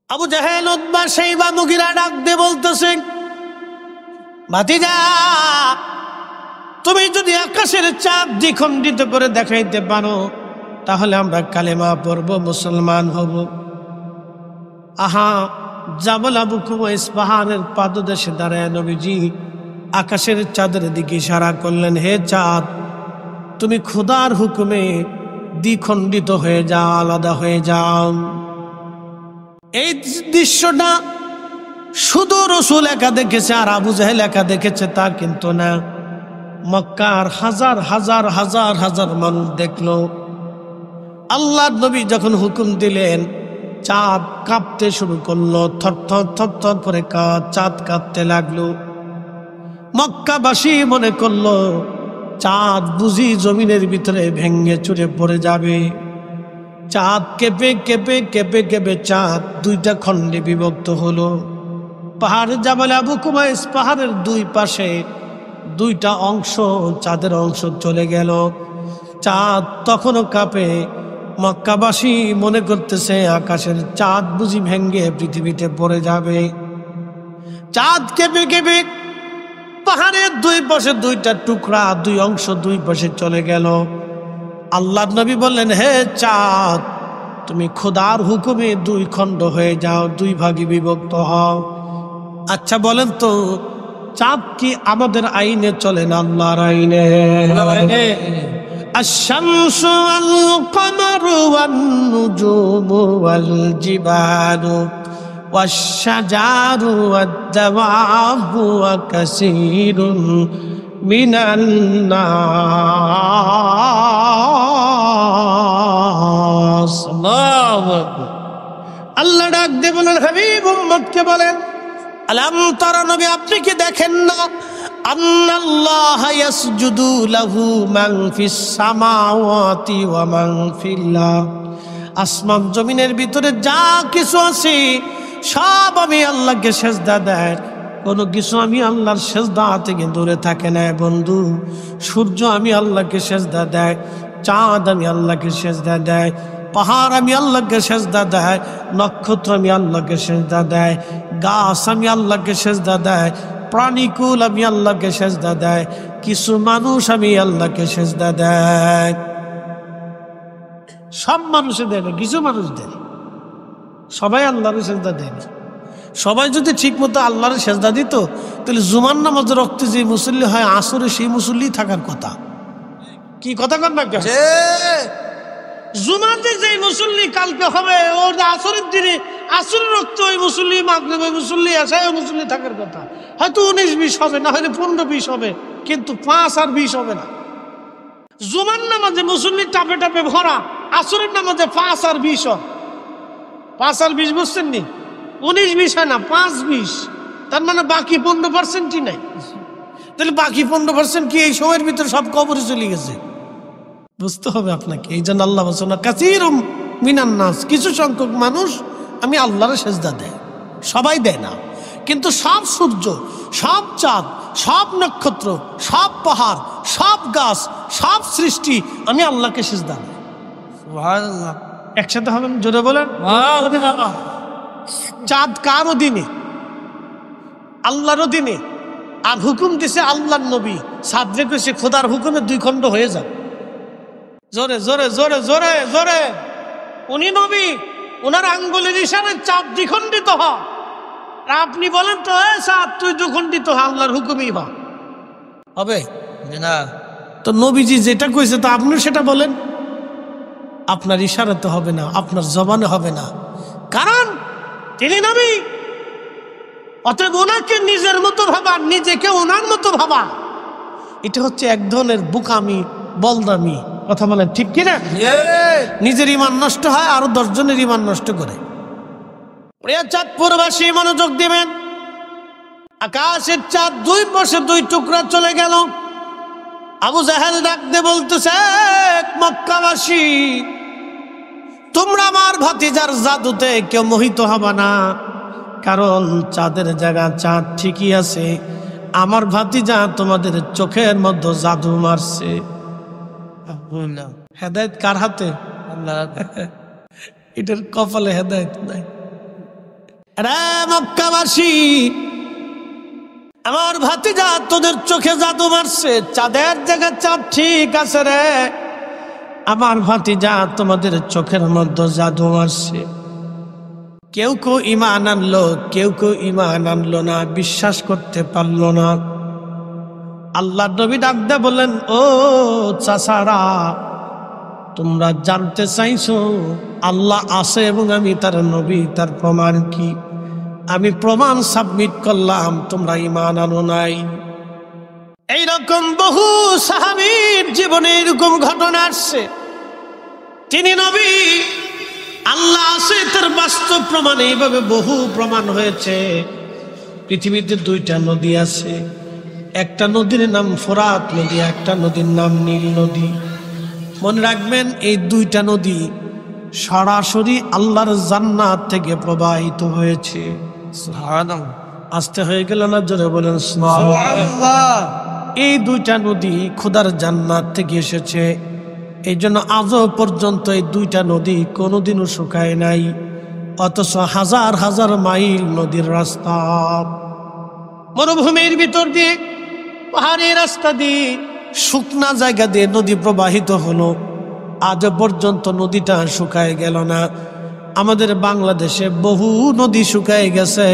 আবু জাহেল, উতবা, শাইবা, মুগীরা ডাক দিয়ে বলতেছে, ভাতিজা, তুমি যদি আকাশের চাঁদ দ্বিখণ্ডিত করে দেখাইতে পারো তাহলে আমরা কালেমা পড়ব, মুসলমান হব। আহা, জাবল আবু কুবাইস পাহাড়ের পাদদেশে দাঁড়ায় নবীজি আকাশের চাঁদের দিকে ইশারা করলেন, হে চাঁদ, তুমি খোদার হুকুমে দ্বিখণ্ডিত হয়ে যাও, আলাদা হয়ে যাও। এই দৃশ্যটা শুধু রাসূল একা দেখেছে আর আবু জাহেল একা দেখেছে তা কিন্তু না, মক্কার হাজার হাজার হাজার হাজার মানুষ দেখলো। আল্লাহর নবী যখন হুকুম দিলেন, চাঁদ কাঁপতে শুরু করলো, থরথর থরথর করে চাঁদ কাঁপতে লাগলো। মক্কাবাসী মনে করলো চাঁদ বুঝি জমিনের ভিতরে ভেঙ্গে চুরে পড়ে যাবে। চাঁদ কেঁপে কেঁপে কেঁপে কেঁপে চাঁদ দুইটা খণ্ডে বিভক্ত হলো। পাহাড় জাবাল আবু কুবাইস পাহাড়ের দুই পাশে দুইটা অংশ, চাঁদের অংশ চলে গেল। চাঁদ তখনও কাঁপে। মক্কাবাসী মনে করতেছে আকাশের চাঁদ বুঝি ভেঙ্গে পৃথিবীতে পড়ে যাবে। চাঁদ কেঁপে কেঁপে পাহাড়ের দুই পাশে দুইটা টুকরা, দুই অংশ দুই পাশে চলে গেল। আল্লাহর নবী বললেন, হে চাঁদ, তুমি খোদার হুকুমে দুই খণ্ড হয়ে যাও, দুই ভাগে বিভক্ত হও। আচ্ছা বলেন তো, চাঁদ কি আমাদের আইনে চলে না আল্লাহর আইনে? আশ-শামসু ওয়াল কমারু ওয়ান নুজুমু ওয়াল জিবালু ওয়াশ-শাজারু ওয়াদ-দাওয়াবু ওয়া কাসীরুন মিনান নাস। আল্লাহু আকবার। আল্লাহ ডাক দিয়ে বলেন, হাবিব উম্মতকে বলেন, আলাম তারা, নবী আপনি কি দেখেন না, আন্নাল্লাহা ইয়াসজুদু লাহু মান ফিস সামাওয়াতি ওয়া মান ফিল আরদ, আসমান জমিনের ভিতরে যা কিছু আছে সব আমি আল্লাহকে সেজদা দেয়। কোনো কিছু আমি আল্লাহর সেজদা থেকে দূরে থাকে না বন্ধু। সূর্য আমি আল্লাহকে সেজদা দেয়, চাঁদ আমি আল্লাহকে সেজদা দেয়, পাহাড় আমি আল্লাহকে সেজদা দেয়, নক্ষত্র আমি আল্লাহকে সেজদা দেয়, গাছ আমি আল্লাহকে সেজদা দেয়, প্রাণীকুল আমি আল্লাহকে সেজদা দেয়, কিছু মানুষ আমি আল্লাহকে সেজদা দেয়। সব মানুষে দেয় না, কিছু মানুষ দেয়। সবাই আল্লাহর সেজদা দেয় না। সবাই যদি ঠিক মতো আল্লাহর সেজদা দিত তাহলে জুমার নামাজের রক্তে যে মুসল্লি হয় আসরে সেই মুসল্লি থাকার কথা। কি কথা কন না? জুমাতে যে মুসল্লি কালকে হবে, ওর আসরের দিনে আসরের রক্ত ওই মুসল্লি, মাগরিব ওই মুসল্লি, এশায় ওই মুসল্লি থাকার কথা। হয়তো 19-20 হবে, না হলে 15-20 হবে, কিন্তু 5 আর 20 হবে না। জুমার নামাজে মুসল্লি টাপে টাপে ভরা, আসরের নামাজে 5 আর 20 হয়। 5 আর 20 বুঝছেন নি? 19-20 হয় না, 5-20। তার মানে বাকি 15%ই নাই। তাহলে বাকি 15% কি এই সময়ের ভিতরে সব কবরে চলে গেছে? বুঝতে হবে আপনাকে। এই জন্য আল্লাহ বলছেন, কাসীরুম মিনান নাস, কিছু সংখ্যক মানুষ আমি আল্লাহর সেজদা দেয়, সবাই দেয় না। কিন্তু সব সূর্য, সব চাঁদ, সব নক্ষত্র, সব পাহাড়, সব গাছ, সব সৃষ্টি আমি আল্লাহকে সেজদা দেয়। সুবহানাল্লাহ। একসাথে হবেন, জোরে বলেন। চাঁদ কার অধীনে? আল্লাহর অধীনে। আর হুকুম দিছে আল্লাহর নবী, সাদরে কইছে খোদার হুকুমে দুই খণ্ড হয়ে যাও। জোরে জোরে জোরে জোরে জোরে। উনি নবী, ওনার আঙ্গুলের ইশারায় চাঁদ দ্বিখণ্ডিত হয়। আপনি বলেন তো, চাঁদ তুই দ্বিখণ্ডিত হ, আল্লাহর হুকুমই হবে না। তো নবীজি যেটা কইছে তো আপনি সেটা বলেন। আপনার ইশারাতে হবে না, আপনার জবানে হবে না, কারণ তিনি নবী। অতএব ওনাকে নিজের মতো ভাবা, নিজেকে ওনার মতো ভাবা, এটা হচ্ছে এক ধরনের বুকামি, বলদামি। কথা বলেন ঠিক কিনা? নিজের ইমান নষ্ট হয়, আরো 10 জনের ইমান নষ্ট করে। চাঁদপুরবাসী মনোযোগ দিবেন। আকাশের চাঁদ দুই পাশে দুই টুকরা চলে গেল। আবু জাহেল ডাক দিয়ে বলতেছে, মক্কাবাসী, তোমরা আমার ভাতিজার জাদুতে কেউ মোহিত হবে না, কারণ চাঁদের জায়গা চাঁদ ঠিকই আছে। আমার ভাতিজা তোমাদের চোখের মধ্যে জাদু মারছে। হেদায়েত কার হাতে? আল্লাহ। এটার কপালে হেদায়েত নাই। রে মক্কাবাসী, আমার ভাতিজা তোদের চোখে জাদু মারছে, চাঁদের জায়গায় চাঁদ ঠিক আছে রে। আমার ভাতিজা তোমাদের চোখের মধ্যে জাদু মারছে। কেউ কেউ ঈমান আনলো, কেউ কেউ ঈমান আনলো না, বিশ্বাস করতে পারলো না। আল্লাহর নবী ডাক দিয়ে বললেন, ও চাচারা, তোমরা জানতে চাইছো আল্লাহ আছে এবং আমি তার নবী, তার প্রমাণ কি? আমি প্রমাণ সাবমিট করলাম, তোমরা ঈমান আনো নাই। এইরকম বহু সাহাবীর জীবনে এরকম ঘটনা আসছে। তিনি নবী, আল্লাহ আছে, তার বাস্তব প্রমাণ এইভাবে বহু প্রমাণ হয়েছে। পৃথিবীতে দুইটা নদী আছে, একটা নদীর নাম ফোরাত নদী, একটা নদীর নাম নীল নদী। মনে রাখবেন, এই দুইটা নদী সরাসরি আল্লাহর জান্নাত থেকে প্রবাহিত হয়েছে। আস্তে হয়ে গেল না? জোরে বলেন সুবহানাল্লাহ। এই দুইটা নদী খোদার জান্নাত থেকে এসেছে। এই জন্য আজও পর্যন্ত এই দুইটা নদী কোনোদিনও শুকায় নাই, অথচ হাজার হাজার মাইল নদীর রাস্তা, মরুভূমির ভিতর দিয়ে, পাহাড়ি রাস্তা দিয়ে, শুকনা জায়গা দিয়ে নদী প্রবাহিত হলো। আজও পর্যন্ত নদীটা শুকায় গেল না। আমাদের বাংলাদেশে বহু নদী শুকায় গেছে,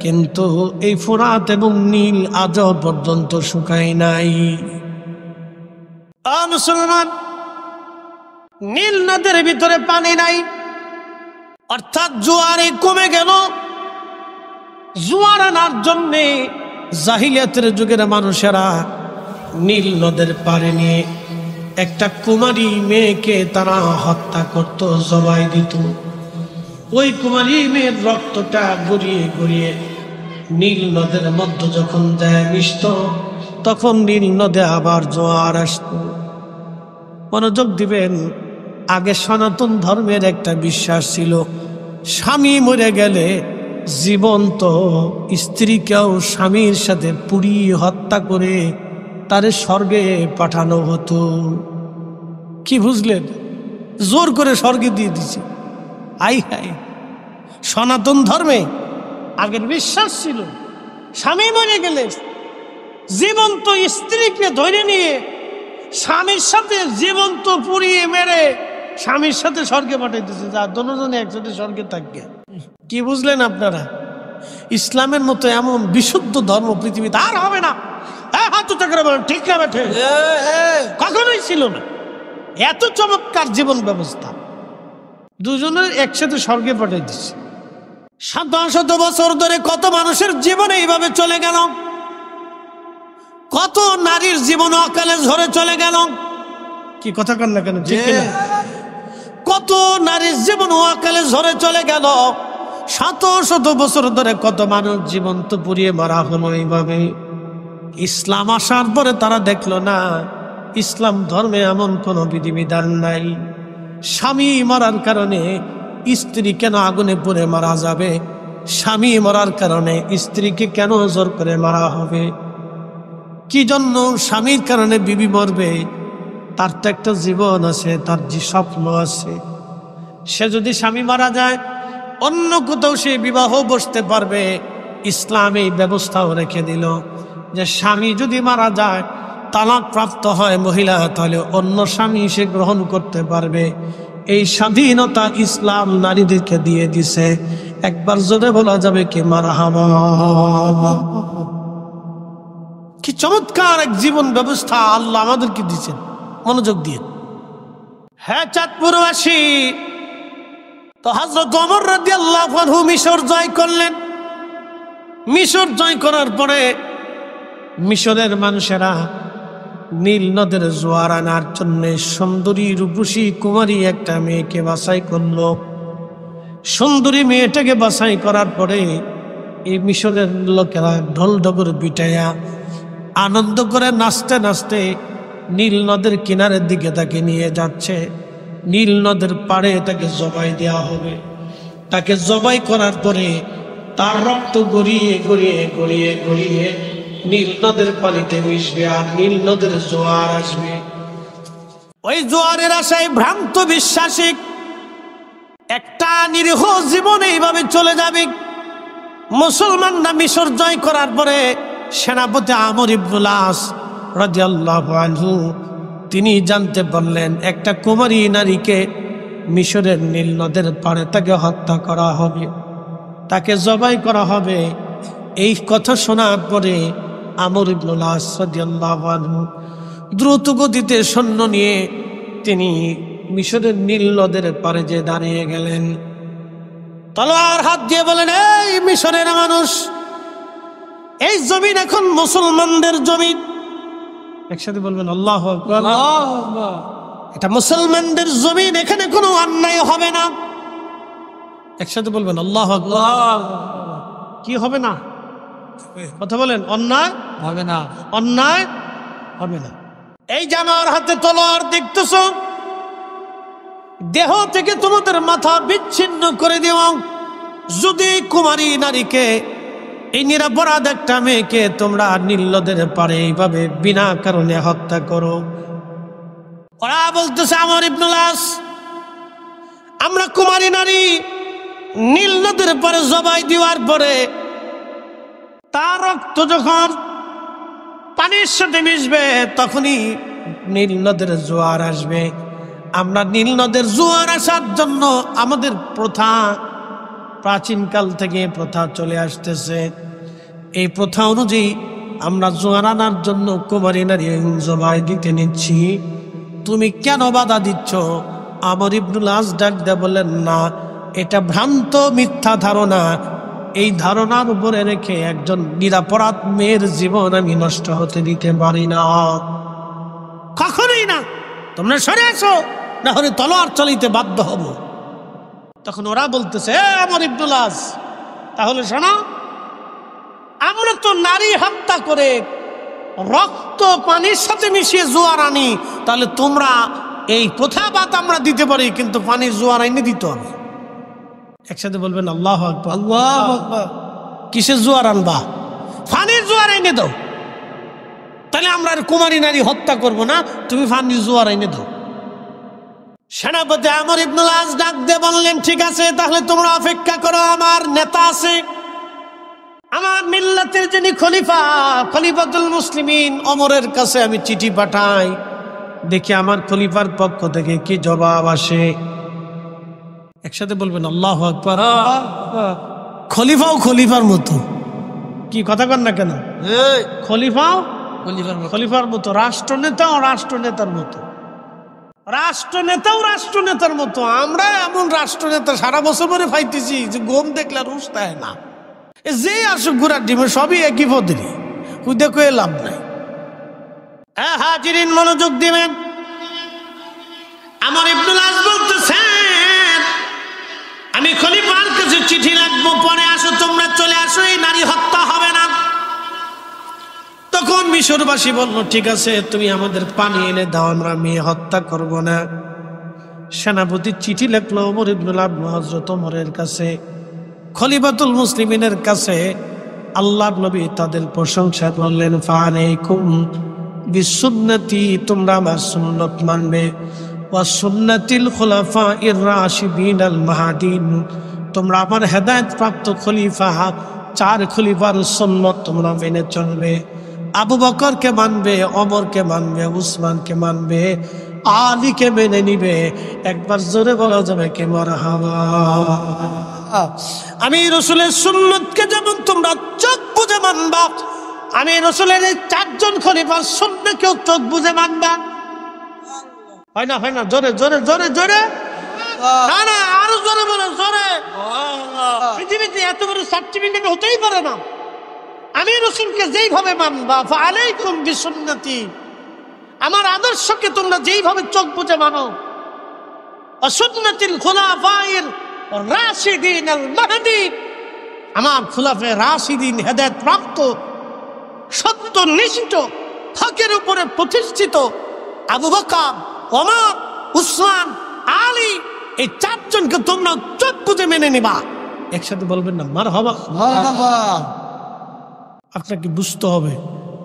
কিন্তু এই ফোরাত এবং নীল আজও পর্যন্ত শুকায় নাই। মুসলমান, নীল নদের ভিতরে পানি নাই, অর্থাৎ জোয়ারে কমে গেল। জোয়ার আনার জন্যে জাহিলিয়াতের যুগের মানুষেরা নীল নদের পাড়ে নিয়ে একটা কুমারী মেয়েকে তারা হত্যা করত, জবাই দিত। ওই কুমারী মেয়ের রক্তটা গড়িয়ে গড়িয়ে নীল নদের মধ্যে যখন যায় মিশত, তখন নীল নদে আবার জোয়ার আসত। মনোযোগ দিবেন, আগে সনাতন ধর্মের একটা বিশ্বাস ছিল, স্বামী মরে গেলে জীবন্ত স্ত্রীকেও স্বামীর সাথে পুড়িয়ে হত্যা করে তারে স্বর্গে পাঠানো হতো। কি বুঝলেন? জোর করে স্বর্গে দিয়ে দিছে। আই হাই, সনাতন ধর্মে আগের বিশ্বাস ছিল, স্বামী মরে গেলে জীবন্ত স্ত্রীকে ধরে নিয়ে স্বামীর সাথে জীবন্ত পুড়িয়ে মেরে স্বামীর সাথে স্বর্গে পাঠাইতেছে, যা দুজনে একসাথে স্বর্গে থাকবে। কি বুঝলেন আপনারা? ইসলামের মতো এমন বিশুদ্ধ ধর্ম পৃথিবীতে আর হবে না। হাত চাকরা বলেন, ঠিক না বেঠে? কখনোই ছিল না। এত চমৎকার জীবন ব্যবস্থা, দুজনের একসাথে স্বর্গে পাঠিয়ে দিচ্ছে। শত শত বছর ধরে কত মানুষের জীবন এইভাবে চলে গেল, কত নারীর জীবন অকালে ঝরে চলে গেল। কি কথা কন না কেন? ঠিক না? কত নারীর জীবন অকালে ঝরে চলে গেল। শত শত বছর ধরে কত মানুষ জীবন্ত পুড়িয়ে মারা হলো এইভাবে। ইসলাম আসার পরে তারা দেখলো না, ইসলাম ধর্মে এমন কোনো বিধিবিধান নাই। স্বামী মরার কারণে স্ত্রী কেন আগুনে পুড়ে মারা যাবে? স্বামী মরার কারণে স্ত্রীকে কেন জোর করে মারা হবে? কি জন্য স্বামীর কারণে বিবি মরবে? তার তো একটা জীবন আছে, তার যে স্বপ্ন আছে। সে যদি স্বামী মারা যায়, অন্য কোথাও সে বিবাহ বসতে পারবে। ইসলাম এই ব্যবস্থাও রেখে দিল যে স্বামী যদি মারা যায়, তালাক প্রাপ্ত হয় মহিলা, তাহলে অন্য স্বামী সে গ্রহণ করতে পারবে। এই স্বাধীনতা ইসলাম নারীদেরকে দিয়ে দিছে। একবার জোরে বলা যাবে কি মারহাবা। কি চমৎকার এক জীবন ব্যবস্থা আল্লাহ আমাদেরকে দিচ্ছেন। মনোযোগ দিয়ে। হ্যাঁ, চাঁদপুরবাসী, তো হযরত ওমর রাদিয়াল্লাহু আনহু মিশর জয় করলেন। মিশর জয় করার পরে মিশরের মানুষেরা নীল নদের জোয়ার আনার জন্য সুন্দরী রূপসী কুমারী একটা মেয়েকে বাছাই করলো। সুন্দরী মেয়েটাকে বাছাই করার পরে এই মিশরের লোকেরা ঢোল ডগর পিটাইয়া আনন্দ করে নাচতে নাচতে নীল নদের কিনারের দিকে তাকে নিয়ে যাচ্ছে। নীল নদের পাড়ে তাকে জবাই দেওয়া হবে। তাকে জবাই করার পরে তার রক্ত গড়িয়ে গড়িয়ে গড়িয়ে গড়িয়ে নীল নদের পানিতে মিশবে, আর নীল নদের জোয়ার আসবে। ওই জোয়ারের আশায় ভ্রান্ত বিশ্বাসী একটা নিরীহ জীবন এইভাবে চলে যাবে। মুসলমানরা মিশর জয় করার পরে সেনাপতি আমর ইবনুল আস রাদিয়াল্লাহু আনহু তিনি জানতে পারলেন একটা কুমারী নারীকে মিশরের নীল নদের পাড়ে তাকে হত্যা করা হবে, তাকে জবাই করা হবে। এই কথা শোনার পরে আমর ইবনুল আস রাদিয়াল্লাহু আনহু দ্রুত গতিতে সৈন্য নিয়ে তিনি মিশরের নীল নদের পাড়ে যে দাঁড়িয়ে গেলেন, তলোয়ার হাত দিয়ে বলেন, এই মিশরের মানুষ, এই জমিন এখন মুসলমানদের জমিন। একসাথে বলবেন আল্লাহু আকবার। এটা মুসলমানদের জমিন, এখানে কোনো অন্যায় হবে না। একসাথে বলবেন আল্লাহু আকবার। কি হবে না? কথা বলেন, অন্যায় হবে না, অন্যায় হবে না। এই জানোয়ার হাতে তলোয়ার দেখতেছ, দেহ থেকে তোমাদের মাথা বিচ্ছিন্ন করে দেও। যদি কুমারী নারীকে, এই নিরাপরাধ একটা মেয়েকে তোমরা নীল নদের পাড়ে এইভাবে বিনা কারণে হত্যা করো। ওরা বলতেছে, আমর ইবনুল আস, আমরা কুমারী নারী নীল নদের পাড়ে জবাই দেওয়ার পরে তার রক্ত যখন পানির সাথে মিশবে তখনই নীল নদের জোয়ার আসবে। আমরা নীল নদের জোয়ার আসার জন্য আমাদের প্রথা, প্রাচীনকাল থেকে প্রথা চলে আসতেছে। এই প্রথা অনুযায়ী আমরা জোয়ার আনার জন্য কুমারী নারী জবাই দিতে নিচ্ছি, তুমি কেন বাধা দিচ্ছ? আমর ইবনুল আস ডাক দিয়ে বললেন, না, এটা ভ্রান্ত মিথ্যা ধারণা। এই ধারণার উপরে রেখে একজন নিরাপরাধ মেয়ের জীবন আমি নষ্ট হতে দিতে পারি না, কখনোই না। তোমরা সরে আসো, না হলে তলোয়ার চালাইতে বাধ্য হব। তখন ওরা বলতেছে, আমর ইবনুল আস, তাহলে শোনো, আমরা তো নারী হত্যা করে রক্ত পানির সাথে মিশিয়ে জোয়ার আনি, তাহলে তোমরা এই প্রথাবাদ আমরা দিতে পারি, কিন্তু পানির জোয়ার আইনে দিতে হবে। একসাথে বলবেন আল্লাহু আকবার। আল্লাহু আকবার। কিসের জোয়ার আনবা? পানির জোয়ার আইনে দাও। তাহলে আমরা আর কুমারী নারী হত্যা করব না, তুমি পানির জোয়ার আইনে দাও। সেনাপতি আমর ইবনুল আস ডাক দিয়ে বললেন, ঠিক আছে, তাহলে তোমরা অপেক্ষা করো, আমার নেতা আছে, আমার মিল্লাতের যিনি খলিফা, খলিফাতুল মুসলিমিন ওমরের কাছে আমি চিঠি পাঠাই, দেখি আমার খলিফার পক্ষ থেকে কি জবাব আসে। একসাথে বলবেন আল্লাহু আকবার। খলিফাও খলিফার মতো, কি কথা কন না কেন? খলিফাও খলিফার মতো, রাষ্ট্রনেতাও রাষ্ট্রনেতার মতো, রাষ্ট্রনেতাও রাষ্ট্রনেতার মতো। আমরা এমন রাষ্ট্রনেতা সারা বছর পরে পাইতেছি যে গম দেখলে রুশ তাই না, যে আসুক ঘোরার ডিমে সবই একই পদেরই, দেখো লাভ নাই। হ্যাঁ, হাজিরিন মনোযোগ দিবেন। আমর ইবনুল আস বলতেছেন, আমি খলিফার কাছে চিঠি লাগবো, পরে আসো, তোমরা চলে আসো, এই নারী হত্যা হবে না। তখন মিশরবাসী বলল, ঠিক আছে, তুমি আমাদের পানি এনে দাও, আমরা মেয়ে হত্যা করব না। সেনাপতি চিঠি লিখলো ওমর ইবনুল আবদুল হযরত ওমরের কাছে, খলিফাতুল মুসলিমিনের কাছে। আল্লাহর নবী তাদের প্রশংসা করলেন, ফাআলাইকুম বিসুন্নতি, তোমরা আমার সুন্নাত মানবে, ওয়া সুন্নাতিল খুলাফাইর রাশিদিনাল মাহদিন, তোমরা আমার হেদায়েত প্রাপ্ত খলিফা 4 খলিফার সুন্নাত তোমরা মেনে চলবে। আবু বকরকে মানবে, ওমরকে মানবে, উসমানকে মানবে, আলীকে মেনে নিবে। একবার জোরে বলা যাবে কে মারহাবা। আমি রাসূলের সুন্নতকে যেমন তোমরা চোখ বুজে মানবা, আমি রাসূলের এই 4 জন খলিফার সুন্নাতকেও চোখ বুজে মানবা। হয় না, হয় না? জোরে জোরে জোরে জোরে, না না, আরো জোরে বলো, জোরে। পৃথিবীতে এত বড় সার্টিফিকেট হতেই পারে না। আমি রাসূলকে যেইভাবে মানবা, ফাআলাইকুম বিসুন্নতি, আমার আদর্শকে তোমরা যেইভাবে চোখ বুজে মানো, সুন্নাতিল খুলাফাইর রাশিদিনাল মাহদিন, আমার খুলাফায়ে রাশিদিন হেদায়েত প্রাপ্ত, সত্যনিষ্ঠ, হকের উপরে প্রতিষ্ঠিত আবু বকর, ওমর, উসমান, আলী, এই 4 জনকে তোমরা চোখ বুজে মেনে নিবা। একসাথে বলবেন না মারহাবা। আপনাকে বুঝতে হবে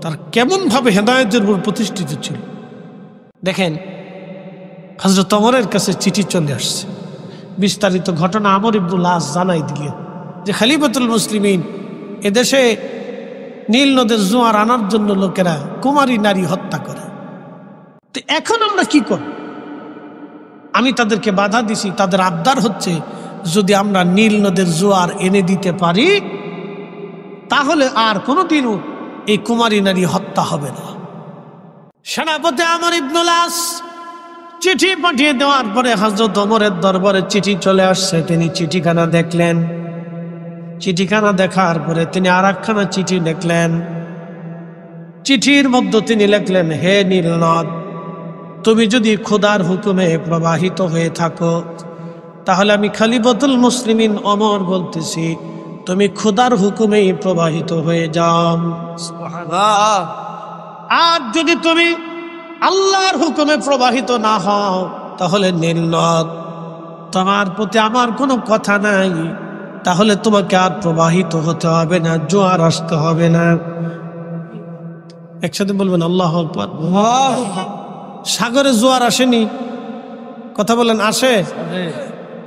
তার কেমন ভাবে হেদায়েতের উপর প্রতিষ্ঠিত ছিল। দেখেন, হযরত ওমরের কাছে চিঠি চলে আসছে, বিস্তারিত ঘটনা আমর ইবনুল আস জানাই দিলেন যে খলিফাতুল মুসলিমিন এদেশে নীল নদের জোয়ার আনার জন্য লোকেরা কুমারী নারী হত্যা করে। তো এখন আমরা কি করব? আমি তাদেরকে বাধা দিছি, তাদের আবদার হচ্ছে যদি আমরা নীল নদের জোয়ার এনে দিতে পারি তাহলে আর কোনোদিনও এই কুমারী নারী হত্যা হবে না। সেনাপতি আমর ইবনুল আস চিঠি পাঠিয়ে দেওয়ার পরে হযরত ওমরের দরবারে চিঠি চলে আসছে। তিনি চিঠিখানা দেখলেন। চিঠিখানা দেখার পরে তিনি আর একখানা চিঠি লিখলেন। চিঠির মধ্যে তিনি লিখলেন, হে নীল নদ, তুমি যদি খোদার হুকুমে প্রবাহিত হয়ে থাকো তাহলে আমি খলিফাতুল মুসলিমিন ওমর বলতেছি তুমি খোদার হুকুমেই প্রবাহিত হয়ে যাও। সুবহানাল্লাহ। আর যদি তুমি আল্লাহর হুকুমে প্রবাহিত না হও তাহলে নীল নদ, তোমার প্রতি আমার কোনো কথা নাই, তাহলে তোমাকে আর প্রবাহিত হতে হবে না, জোয়ার আসতে হবে না। একসাথে বলবেন আল্লাহু আকবার। সাগরে জোয়ার আসেনি? কথা বলেন, আসে?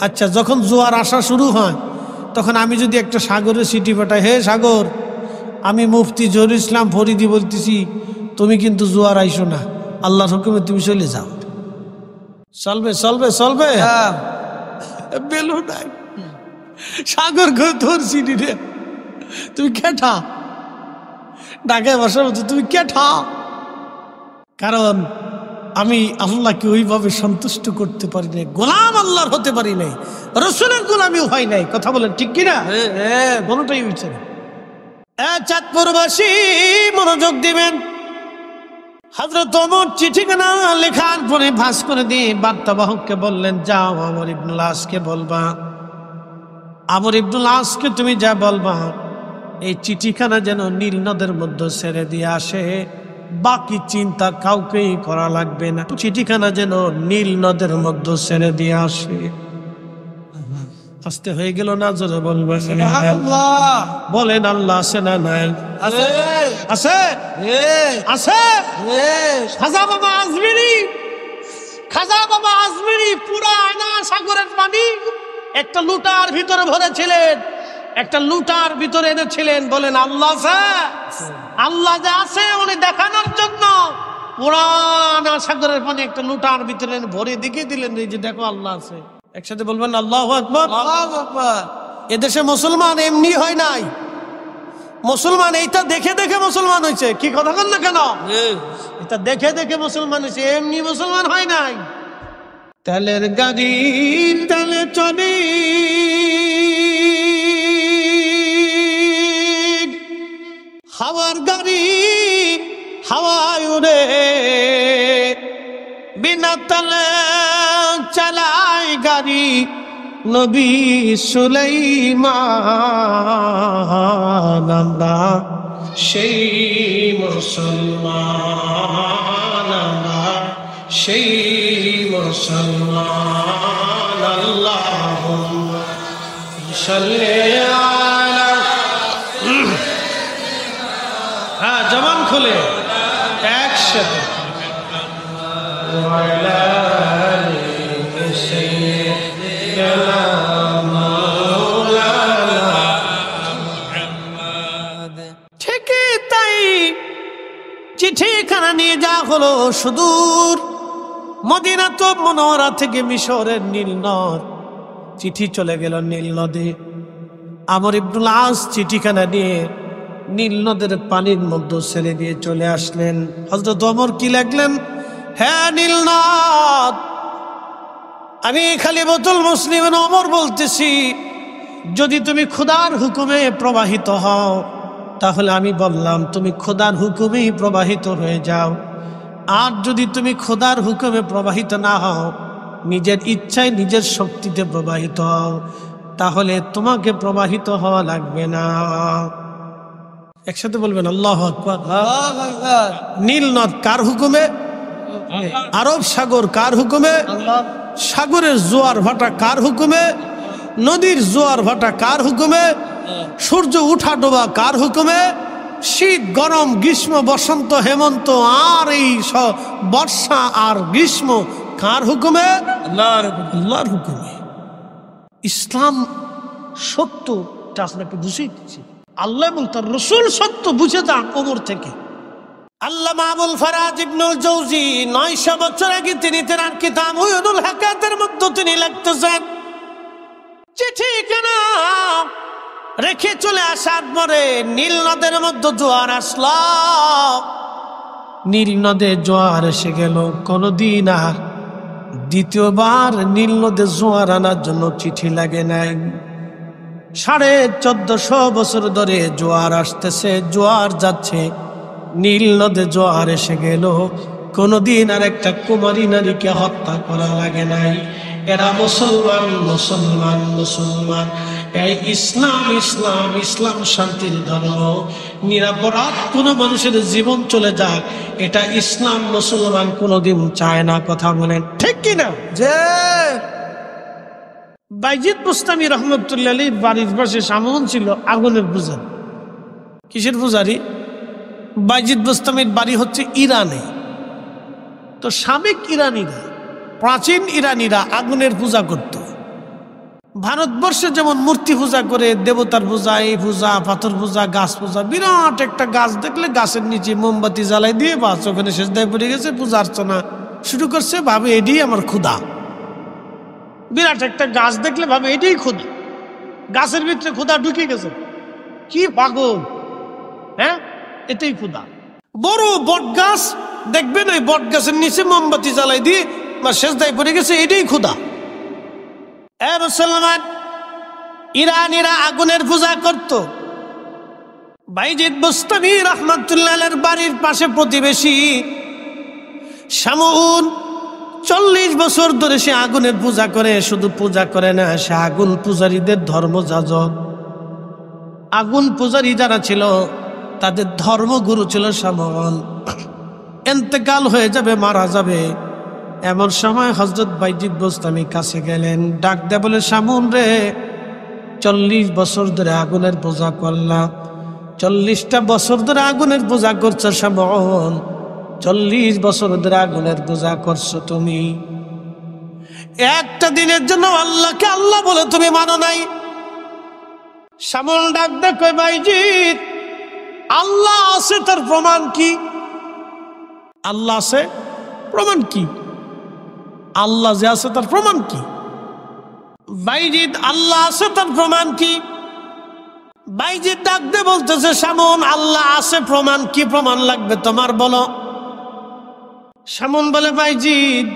আচ্ছা, যখন জোয়ার আসা শুরু হয় তখন আমি যদি একটা সাগরে চিঠি পাঠাই, হে সাগর, আমি মুফতি জহুরুল ইসলাম ফরিদি বলতেছি, তুমি কিন্তু জোয়ার আইসো না, আল্লাহর হুকুমে তুমি চলে যাও, চলবে? চলবে? চলবে? বেলু নাই, সাগর তোর চিঠি রে, তুমি কেঠা ঢাকায় বসার মতো, তুমি কেঠা? কারণ আমি আল্লাহকে ওইভাবে সন্তুষ্ট করতে পারি নাই, গোলাম আল্লাহর হতে পারি নাই, রসুলের গোলামিও হয় নাই। কথা বলেন ঠিক কিনা? কোনোটাই হয়েছে না। চাঁদপুরবাসী মনোযোগ দিবেন। হযরত ওমর চিঠিখানা লেখার পরে ভাঁজ করে দিয়ে বার্তাবাহককে বললেন, যাও আমর ইবনুল আসকে বলবা, আমর ইবনুল আসকে তুমি যা বলবা এই চিঠিখানা যেন নীল নদের মধ্যে ছেড়ে দিয়ে আসে, বাকি চিন্তা কাউকেই করা লাগবে না, চিঠিখানা যেন নীল নদের মধ্যে ছেড়ে দিয়ে আসে। আস্তে হয়ে গেল না? জোরে বলবেন বলেন আল্লাহ আছে না নাই? আছে, আছে। খাজা বাবা আজমিরি, খাজা বাবা আজমিরি পুরা আয়না সাগরের পানি একটা লুটার ভিতরে ভরেছিলেন, একটা লুটার ভিতরে এনেছিলেন। বলেন আল্লাহ আছে? আল্লাহ যে আছে উনি দেখানোর জন্য পুরানা সাগরের পানি একটা লুটার ভিতরে ভরে দেখিয়ে দিলেন, এই যে দেখো আল্লাহ আছে। একসাথে বলবেন আল্লাহু আকবার। এদেশে মুসলমান এমনি হয় নাই, মুসলমান এইটা দেখে দেখে মুসলমান হয়েছে। কি কথা বল না কেন? এটা দেখে দেখে মুসলমান হয়েছে, এমনি মুসলমান হয় নাই। তেলের গাড়ি তেলে চলে, হাওয়ার গাড়ি হাওয়ায় উড়ে, বিনা তেলে চালায় গাড়ি নবী সুলাইমান। আমরা সেই মুসলমান, আমরা সেই মুসলমান। আল্লাহুম্মা সাল্লি আলা, হ্যাঁ জবান খুলে একসাথে, ঠিকই তাই। চিঠিখানা নিয়ে যা হলো সুদূর মদিনাতুল মুনাওয়ারা থেকে মিশরের নীল নদ, চিঠি চলে গেল নীল নদে। আমর ইবনুল আস চিঠিখানা নিয়ে নীল নদের পানির মধ্যে ছেড়ে দিয়ে চলে আসলেন। হযরত ওমর কি লিখলেন? হ্যাঁ নীল নদ, আমি খলিফাতুল মুসলিমিন ওমর বলতেছি, যদি তুমি খোদার হুকুমে প্রবাহিত হও তাহলে আমি বললাম তুমি খোদার হুকুমেই প্রবাহিত হয়ে যাও। আর যদি তুমি খোদার হুকুমে প্রবাহিত না হও, নিজের ইচ্ছায় নিজের শক্তিতে প্রবাহিত হও, তাহলে তোমাকে প্রবাহিত হওয়া লাগবে না। একসাথে বলবেন আল্লাহু আকবার। নীল নদ কার হুকুমে? আরব সাগর কার হুকুমে? সাগরের জোয়ার ভাটা কার হুকুমে? নদীর জোয়ার ভাটা কার হুকুমে? সূর্য উঠা ডোবা কার হুকুমে? শীত গরম গ্রীষ্ম বসন্ত হেমন্ত আর এই বর্ষা আর গ্রীষ্ম কার হুকুমে? আল্লাহর হুকুমে। ইসলাম সত্য, এটা আপনাকে বুঝিয়ে দিচ্ছি। আল্লাহ এবং তার রসুল সত্য, বুঝে যান ওমর থেকে। আল্লামা আবুল ফারাজ ইবনুল জৌজি 900 বছর আগে তিনি তার কিতাব উয়ুনুল হাকাতের মধ্যে তিনি লিখতেছেন, চিঠি কেন রেখে চলে আসার পরে নীল নদের মধ্যে জোয়ার আসলো। নীল নদে জোয়ার এসে গেল, কোনদিন আর দ্বিতীয়বার নীল নদে জোয়ার আনার জন্য চিঠি লাগে নাই। 1450 বছর ধরে জোয়ার আসতেছে, জোয়ার যাচ্ছে, নীল নদে জোয়ার এসে গেল, কোনদিন আর একটা কুমারী নারীকে হত্যা করা লাগে নাই। এরা মুসলমান, মুসলমান, মুসলমান। এই ইসলাম, ইসলাম, ইসলাম শান্তির ধর্ম। নিরাপরাধ কোনো মানুষের জীবন চলে যাক, এটা ইসলাম মুসলমান কোনোদিন চায় না। কথা বলেন ঠিক কিনা? যে বাইজিদ বুস্তামি রহমতুল্লাহ আলাইহির বাড়ির পাশে সামন ছিল আগুনের পূজারি। কিসের পূজারি? বাইজিদ বুস্তামির বাড়ি হচ্ছে ইরানে। তো সাবেক ইরানিরা, প্রাচীন ইরানিরা আগুনের পূজা করত। ভারতবর্ষে যেমন মূর্তি পূজা করে, দেবতার পূজা, এই পূজা, পাথর পূজা, গাছ পূজা। বিরাট একটা গাছ দেখলে গাছের নিচে মোমবাতি জ্বালাই দিয়ে বাস ওখানে সেজদায় পড়ে গেছে, পূজা অর্চনা শুরু করছে, ভাবে এটাই আমার ক্ষুধা। বিরাট একটা গাছ দেখলে ভাবে এটাই ক্ষুধা, গাছের ভিতরে ক্ষুধা ঢুকে গেছে, কি পাগল, হ্যাঁ এটাই ক্ষুধা। বড় বট গাছ দেখবেন, ওই বট গাছের নিচে মোমবাতি জ্বালাই দিয়ে বা সেজদায় পড়ে গেছে, এটাই ক্ষুধা। মুসলমান, ইরানিরা আগুনের পূজা করত। বাইজিদ বুস্তামি রহমতুল্লাহ আলাইহির বাড়ির পাশে প্রতিবেশী শামউন 40 বছর ধরে সে আগুনের পূজা করে। শুধু পূজা করে না, সে আগুন পূজারীদের ধর্মযাজক। আগুন পূজারী যারা ছিল তাদের ধর্মগুরু ছিল শামউন। ইন্তেকাল হয়ে যাবে, মারা যাবে, এমন সময় হযরত বাইজিদ বুস্তামি কাছে গেলেন, ডাক দেয়া বলে, শামউন রে, 40 বছর ধরে আগুনের পূজা করলাম। 40টা বছর ধরে আগুনের পূজা করছো শামউন, 40 বছর ধরে আগুনের পূজা করছো তুমি, একটা দিনের জন্য আল্লাহকে আল্লাহ বলে তুমি মানো নাই। শামউন ডাক দে কই, বাইজিদ, আল্লাহ আছে, তার প্রমাণ কি? আল্লাহ আছে, প্রমাণ কি? আল্লাহ যে আছে তার প্রমাণ কি? বাইজিদ, আল্লাহ আছে তার প্রমাণ কি? বাইজিদ ডাক দে বলতেছে, শামউন, আল্লাহ আছে, প্রমাণ কি? প্রমাণ লাগবে তোমার, বলো। শামউন বলে, বাইজিদ,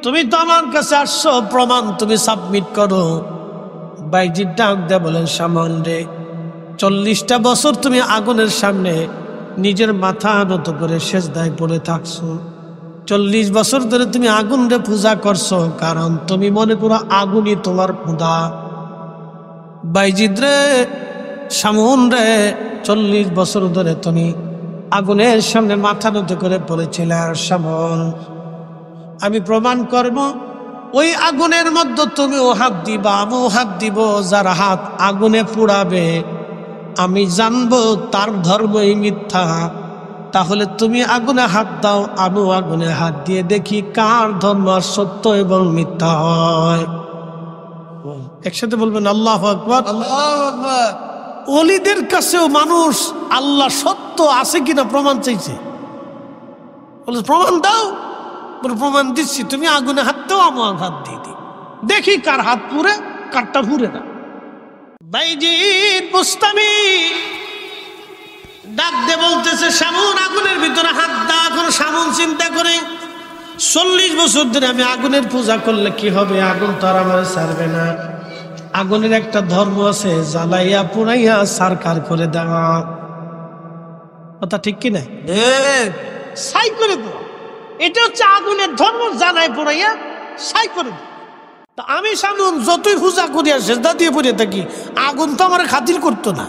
তুমি তো আমার কাছে আসছো, প্রমাণ তুমি সাবমিট করো। বাইজিদ ডাক দে বলেন, শামউন রে, 40টা বছর তুমি আগুনের সামনে নিজের মাথা নত করে সেজদায় পড়ে থাকছো। 40 বছর ধরে তুমি আগুন রে পূজা করছো, কারণ তুমি মনে করো আগুনই তোমার খোদা। বাইজিদ রে, শামউন রে, 40 বছর ধরে তুমি আগুনের সামনে মাথা নত করে পড়েছিলে। আর শামউন, আমি প্রমাণ করব, ওই আগুনের মধ্যে তুমিও হাত দিবা, আমিও হাত দিব। যার হাত আগুনে পুড়াবে আমি জানবো তার ধর্মই মিথ্যা। তাহলে তুমি আগুনে হাত দাও, আমিও আগুনে হাত দিয়ে দেখি কার ধর্ম সত্য এবং মিথ্যা হয়। একসাথে বলবেন আল্লাহু আকবার। আল্লাহু আকবার। ওলিদের কাছেও মানুষ আল্লাহ সত্য আছে কিনা প্রমাণ চাইছে। বলে, প্রমাণ দাও। বলে, প্রমাণ দিচ্ছি, তুমি আগুনে হাত দাও, আমার হাত দিয়ে দিই, দেখি কার হাত পুড়ে কারটা পুড়ে না। বাইজিদ বুস্তামি ডাক দে বলতেছে, শামউন, আগুনের ভিতরে হাত দাও। এখন শামউন চিন্তা করে, 40 বছর ধরে আমি আগুনের পূজা করলে কি হবে? আগুন তো আর আমার ছাড়বে না। আগুনের একটা ধর্ম আছে, জ্বালাইয়া পুড়াইয়া সারকার করে দেওয়া। কথা ঠিক কিনা? ছাই করে দেওয়া, এটা হচ্ছে আগুনের ধর্ম। জ্বালাই পুড়াইয়া ছাই করে দেওয়া। তা আমি শামউন যতই পূজা করিয়া সেজদা দিয়ে পড়ে থাকি, আগুন তো আমার খাতির করতো না।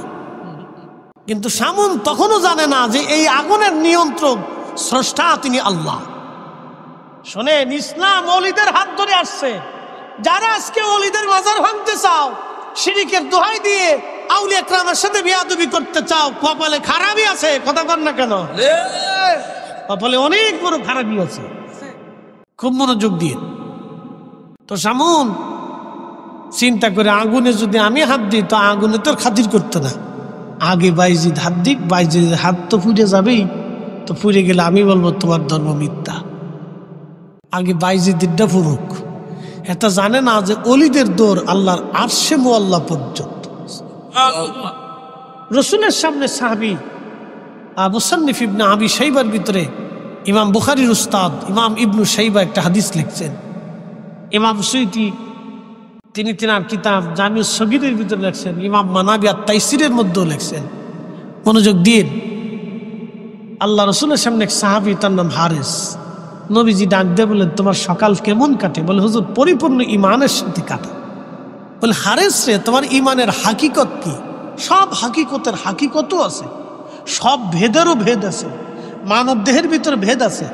কিন্তু শামউন তখনও জানে না যে এই আগুনের নিয়ন্ত্রক স্রষ্টা তিনি আল্লাহ। শোনেন, ইসলাম ওলিদের হাত ধরে আসছে। যারা আজকে ওলিদের মাজার ভাঙতে চাও, শিরিকের দোহাই দিয়ে আউলিয়া কেরামের সাথে বিয়াদবি করতে চাও, কপালে খারাপই আছে। কথা বল না কেন? কপালে অনেক বড় খারাপই আছে। খুব মনোযোগ দিয়ে। তো শামউন চিন্তা করে আগুনে যদি আমি হাত দিই তো আগুনে তোর খাতির করতো না, আগে বাইজিদ হাত দিক, বাইজিদের হাত তো পুড়ে যাবেই, তো পুড়ে গেলে আমি বলবো তোমার ধর্ম মিথ্যা, আগে বাইজিদটা ফুরুক। এটা জানে না যে অলিদের দৌড় আল্লাহর আরশে মুআল্লা পর্যন্ত। রসুলের সামনে সাহাবী মুসান্নিফ ইবনে আবি শাইবার ভিতরে ইমাম বুখারীর উস্তাদ ইমাম ইবনু শাইবা একটা হাদিস লিখছেন। ইমাম সুয়ুতী তিনি তিনার কিতাব জামিউস সগীরের ভিতরে লেখছেন, ইমাম মানাবী আত-তাইসিরের মধ্যেও লেখছেন। মনোযোগ দিন। আল্লাহ রসুলের সামনে এক সাহাবী, তার নাম হারেস। নবীজি ডাক দিয়ে বললেন, তোমার সকাল কেমন কাটে? বলে, হুজুর পরিপূর্ণ ইমানের সাথে কাটে। বলে, হারেস রে, তোমার ইমানের হাকিকত কি? সব হাকিকতের হাকিকতও আছে, সব ভেদেরও ভেদ আছে, মানব দেহের ভিতরে ভেদ আছে,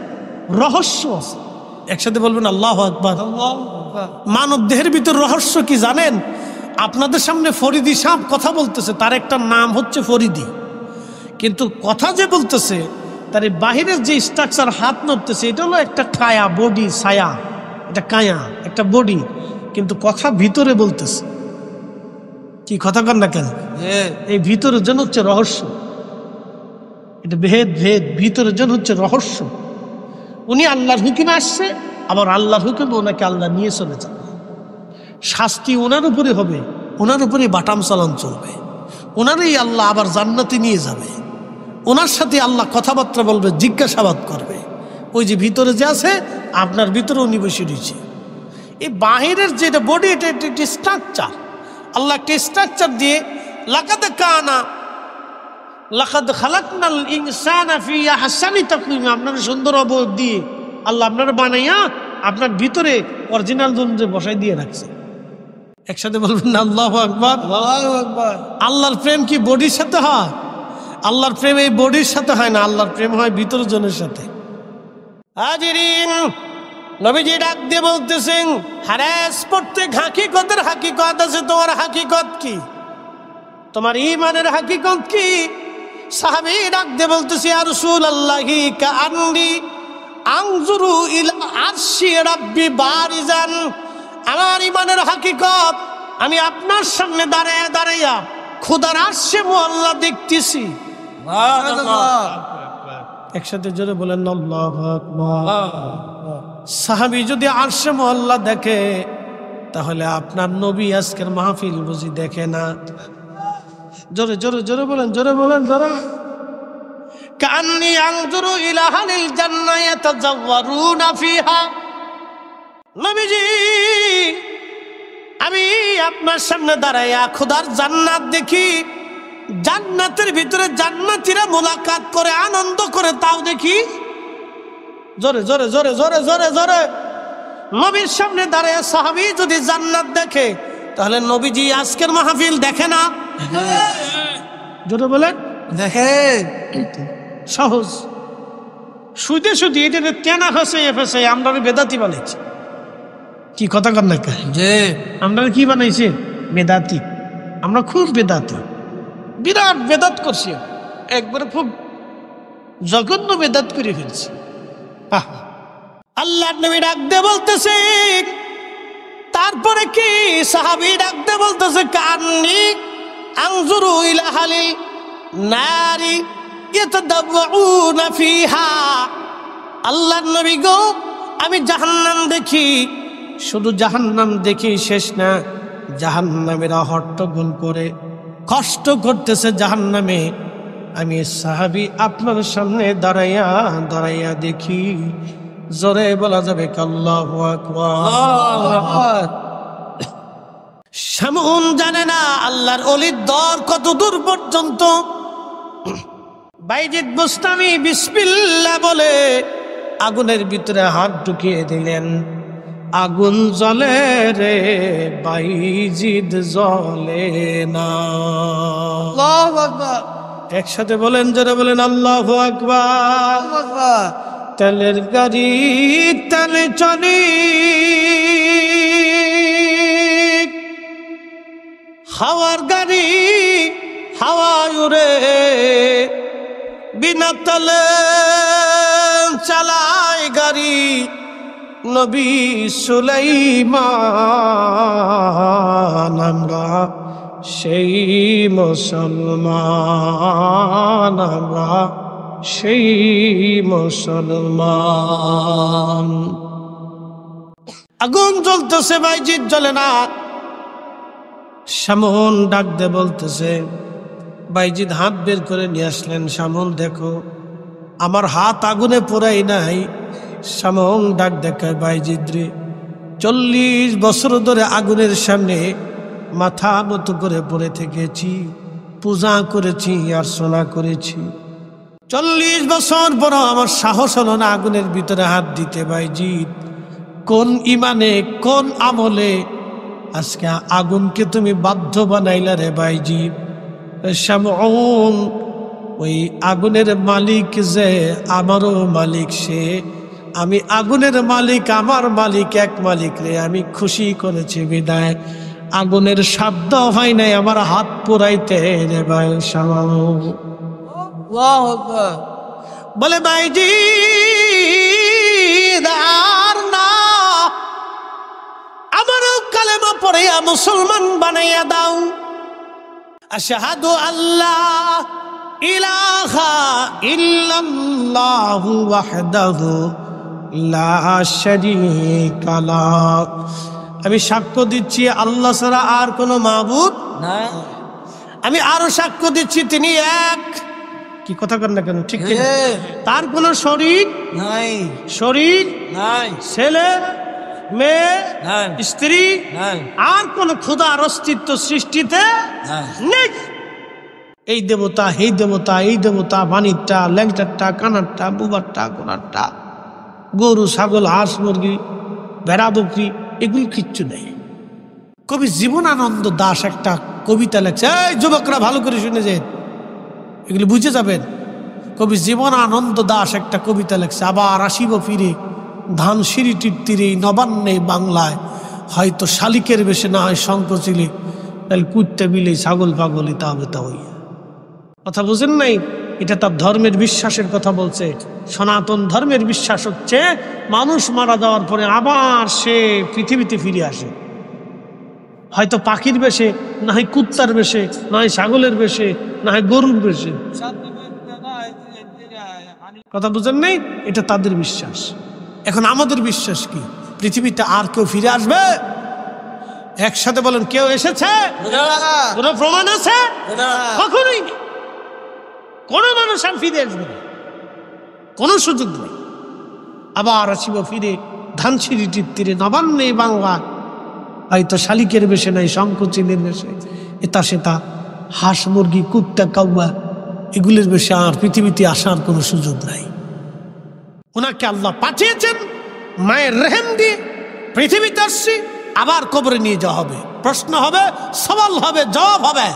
রহস্য আছে। একসাথে বলবেন আল্লাহু আকবার। মানব দেহের ভিতর রহস্য কি জানেন? আপনাদের সামনে ফরিদি সাহেব কথা বলতেছে, তার একটা নাম হচ্ছে ফরিদি, কিন্তু কথা যে বলতেছে তার বাহিরের যে স্ট্রাকচার হাত নড়তেছে এটা হলো একটা কায়া বডি, ছায়া, এটা কায়া একটা বডি, কিন্তু কথা ভিতরে বলতেছে। কি কথা কন না কেন? এই ভিতরের জন্য হচ্ছে রহস্য, এটা ভেদ ভেদ, ভিতরের জন্য হচ্ছে রহস্য। উনি আল্লাহর হুকুমে আসছে, আবার আল্লাহর হুকুমে ওনাকে আল্লাহ নিয়ে চলে যাবে। শাস্তি ওনার উপরে হবে, ওনার উপরে বাটাম চালান চলবে, ওনারই আল্লাহ আবার জান্নাতে নিয়ে যাবে, ওনার সাথে আল্লাহ কথাবার্তা বলবে, জিজ্ঞাসাবাদ করবে। ওই যে ভিতরে যে আছে আপনার ভিতরে উনি বসে রয়েছে। এই বাহিরের যেটা বডি, এটা একটি স্ট্রাকচার। আল্লাহ একটা স্ট্রাকচার দিয়ে লাকাদ খালাকনাল ইনসানা ফি আহসানি তাকওয়িম, আপনারা সুন্দর অবয়ব দিয়ে আল্লাহ আপনারা বানাইয়া আপনার ভিতরে অরিজিনাল জন্য বসাই দিয়ে রাখছে। একসাথে বলবেন না আল্লাহু আকবার। আল্লাহু আকবার। আল্লাহর প্রেম কি বডির সাথে হয়? আল্লাহর প্রেম এই বডির সাথে হয় না, আল্লাহর প্রেম হয় ভিতর জনের সাথে। হাজিরিন, নবীজি ডাক দিয়ে বলতেছেন, হারেস, প্রত্যেক হাকিকতের হাকিকত আছে, তোমার হাকিকত কি? তোমার ঈমানের হাকিকত কি? সাহাবী ডাক দিয়ে বলতেছে, ইয়া রাসূলুল্লাহি কাআন্নী আনজুরু ইলা আরশি রাব্বি বারিজান। আমার ঈমানের হাকিকত, আমি আপনার সামনে দাঁড়ায়া দাঁড়াইয়া খোদার আরশে মুআল্লা দেখতেছি। একসাথে জোরে বলেন আল্লাহু আকবার। সাহাবী যদি আরশে মুআল্লা দেখে, তাহলে আপনার নবী আজকের মাহফিল বুঝি দেখে না? জোরে জোরে জোরে বলেন, জোরে বলেন, জোরে। কান্নী আনজুরু ইলা আহলিল জান্নাহ ইয়াতাজাওয়ারুনা ফিহা। নবীজি, আমি আপনার সামনে দাঁড়াইয়া খোদার জান্নাত দেখি, জান্নাতের ভিতরে জান্নাতীরা মোলাকাত করে আনন্দ করে, তাও দেখি। জোরে জোরে জোরে জোরে জোরে জোরে। নবীর সামনে দাঁড়াইয়া সাহাবী যদি জান্নাত দেখে, তাহলে নবীজি আজকের মাহফিল দেখে না? জোরে বলেন, দেখে। সহজ, শুইতে শুধু এটা কেনা ফেসে ফেসে আমরা বেদাতি বানাইছি। কি কথা কর না যে আমরা কি বানাইছি? বেদাতি। আমরা খুব বেদাতি, বিরাট বেদাত করছি, একবারে খুব জঘন্য বেদাত করে ফেলছি। আল্লাহ নবী ডাক দিয়ে বলতেছে, তারপরে কি? সাহাবী ডাক দিয়ে বলতেছে, কান্নী আনজুরু ইলা আহলিল নারি ইয়াতাদাওয়াউনা ফিহা। আল্লাহর নবী গো, আমি জাহান্নাম দেখি, শুধু জাহান্নাম দেখি শেষ না, জাহান্নামীরা হট্টগোল করে কষ্ট করতেছে জাহান্নামে। আমি সাহাবী আপনার সামনে দাঁড়াইয়া দাঁড়াইয়া দেখি। জোরে বলা যাবে আল্লাহু আকবার। সামুন জানে না আল্লাহর ওলির দর কত দূর পর্যন্ত। বাইজিদ বুস্তামি বিসমিল্লাহ বলে আগুনের ভিতরে হাত ঢুকিয়ে দিলেন। আগুন জ্বলে রে, বাইজিদ জ্বলে না। আল্লাহু আকবার। একসাথে বলেন, জোরে বলেন আল্লাহু আকবার। তেলের গাড়ি তেলে চলি, হাওয়ার গাড়ি হাওয়ায় উড়ে, বিনা তেলে চালায় গাড়ি, নবী সুলাইমান, আমরা সেই মুসলমান, আমরা সেই মুসলমান। আগুন জ্বলতেছে, বাইজিৎ জ্বলে না। শামুন ডাক দে বলতেছে, বাইজিৎ হাত বের করে নিয়ে আসলেন। শামুন, দেখো আমার হাত আগুনে পোড়াই নাই। শামুন ডাক দেখায়, বাইজিৎ রে, 40 বছর ধরে আগুনের সামনে মাথা নত করে পড়ে থেকেছি, পূজা করেছি, অর্চনা করেছি। 40 বছর পর আমার সাহস হলো না আগুনের ভিতরে হাত দিতে। বাইজিৎ, কোন ইমানে, কোন আমলে আজকে আগুনকে তুমি বাধ্য বানাইলা রে বাইজিৎ? শামউন, ওই আগুনের মালিক যে আমারও মালিক, সে, আমি আগুনের মালিক, আমার মালিক এক মালিক রে আমি খুশি করেছি বিদায় আগুনের শব্দ হয় নাই আমার হাত পোড়াইতে রে ভাই শামউন। আল্লাহু আকবার। বলে বাইজিৎ, আর না, আমারও কালেমা পড়িয়া মুসলমান বানাইয়া দাও। আশহাদু আল্লাহ ইলাহা ইল্লাল্লাহু ওয়াহদাহু লা শারীকা লাহু, আমি সাক্ষ্য দিচ্ছি আল্লাহ ছাড়া আর কোনো মাবুদ নাই। আমি আরো সাক্ষ্য দিচ্ছি তিনি এক। কি কথা কর না কেন, ঠিক কিনা? তার কোনো শরীক নাই, শরীক নাই, ছেলে মেয়ে স্ত্রী আর কোন খোদার অস্তিত্ব সৃষ্টিতে নেই। এই দেবতা, এই দেবতা, এই দেবতা, বাণীরটা, ল্যাংটারটা, কানারটা, বুবারটা, কোনারটা, গরু, ছাগল, হাঁস, মুরগি, ভেড়া, বকরি, এগুলি কিচ্ছু নেই। কবি জীবনানন্দ দাশ একটা কবিতা লেখছে, এই যুবকরা ভালো করে শুনে যে এগুলি বুঝে যাবেন। কবি জীবনানন্দ দাশ একটা কবিতা লেখছে, আবার আসিব ফিরে ধানসিঁড়িটির তীরে নবান্নে বাংলায়, হয়তো শালিকের বেশে না হয় শঙ্কচিলে, তাহলে কুত্তে বিলে ছাগল পাগল তা হবে তা হইয়া। কথা বুঝেন নাই? এটা তার ধর্মের বিশ্বাসের কথা বলছে। সনাতন ধর্মের বিশ্বাস হচ্ছে মানুষ মারা যাওয়ার পরে আবার সে পৃথিবীতে ফিরে আসে, হয়তো পাখির বেশে, না হয় কুত্তার বেশে, না হয় ছাগলের বেশে, না হয় গরুর বেশে। কথা বুঝেন নাই? এটা তাদের বিশ্বাস। এখন আমাদের বিশ্বাস কি? পৃথিবীতে আর কেউ ফিরে আসবে? একসাথে বলেন, কেউ এসেছে? কোনো প্রমাণ আছে? কখনোই নেই। কোন মানুষ আর ফিরে আসবে না, কোন সুযোগ নেই। আবার আসিব ফিরে ধানসিঁড়িটির তীরে নবান্নে বাংলা, হয়তো শালিকের বেশে নাই শঙ্কচিলের বেশে, এটা সেটা হাঁস, মুরগি, কুত্তা, কাউয়া, এগুলির বেশে আর পৃথিবীতে আসার কোনো সুযোগ নাই। ওনাকে আল্লাহ পাঠিয়েছেন মায়ের রেহেম দিয়ে, পৃথিবীতে আসছি, আবার কবরে নিয়ে যাওয়া হবে, প্রশ্ন হবে, সওয়াল হবে, জবাব হবে।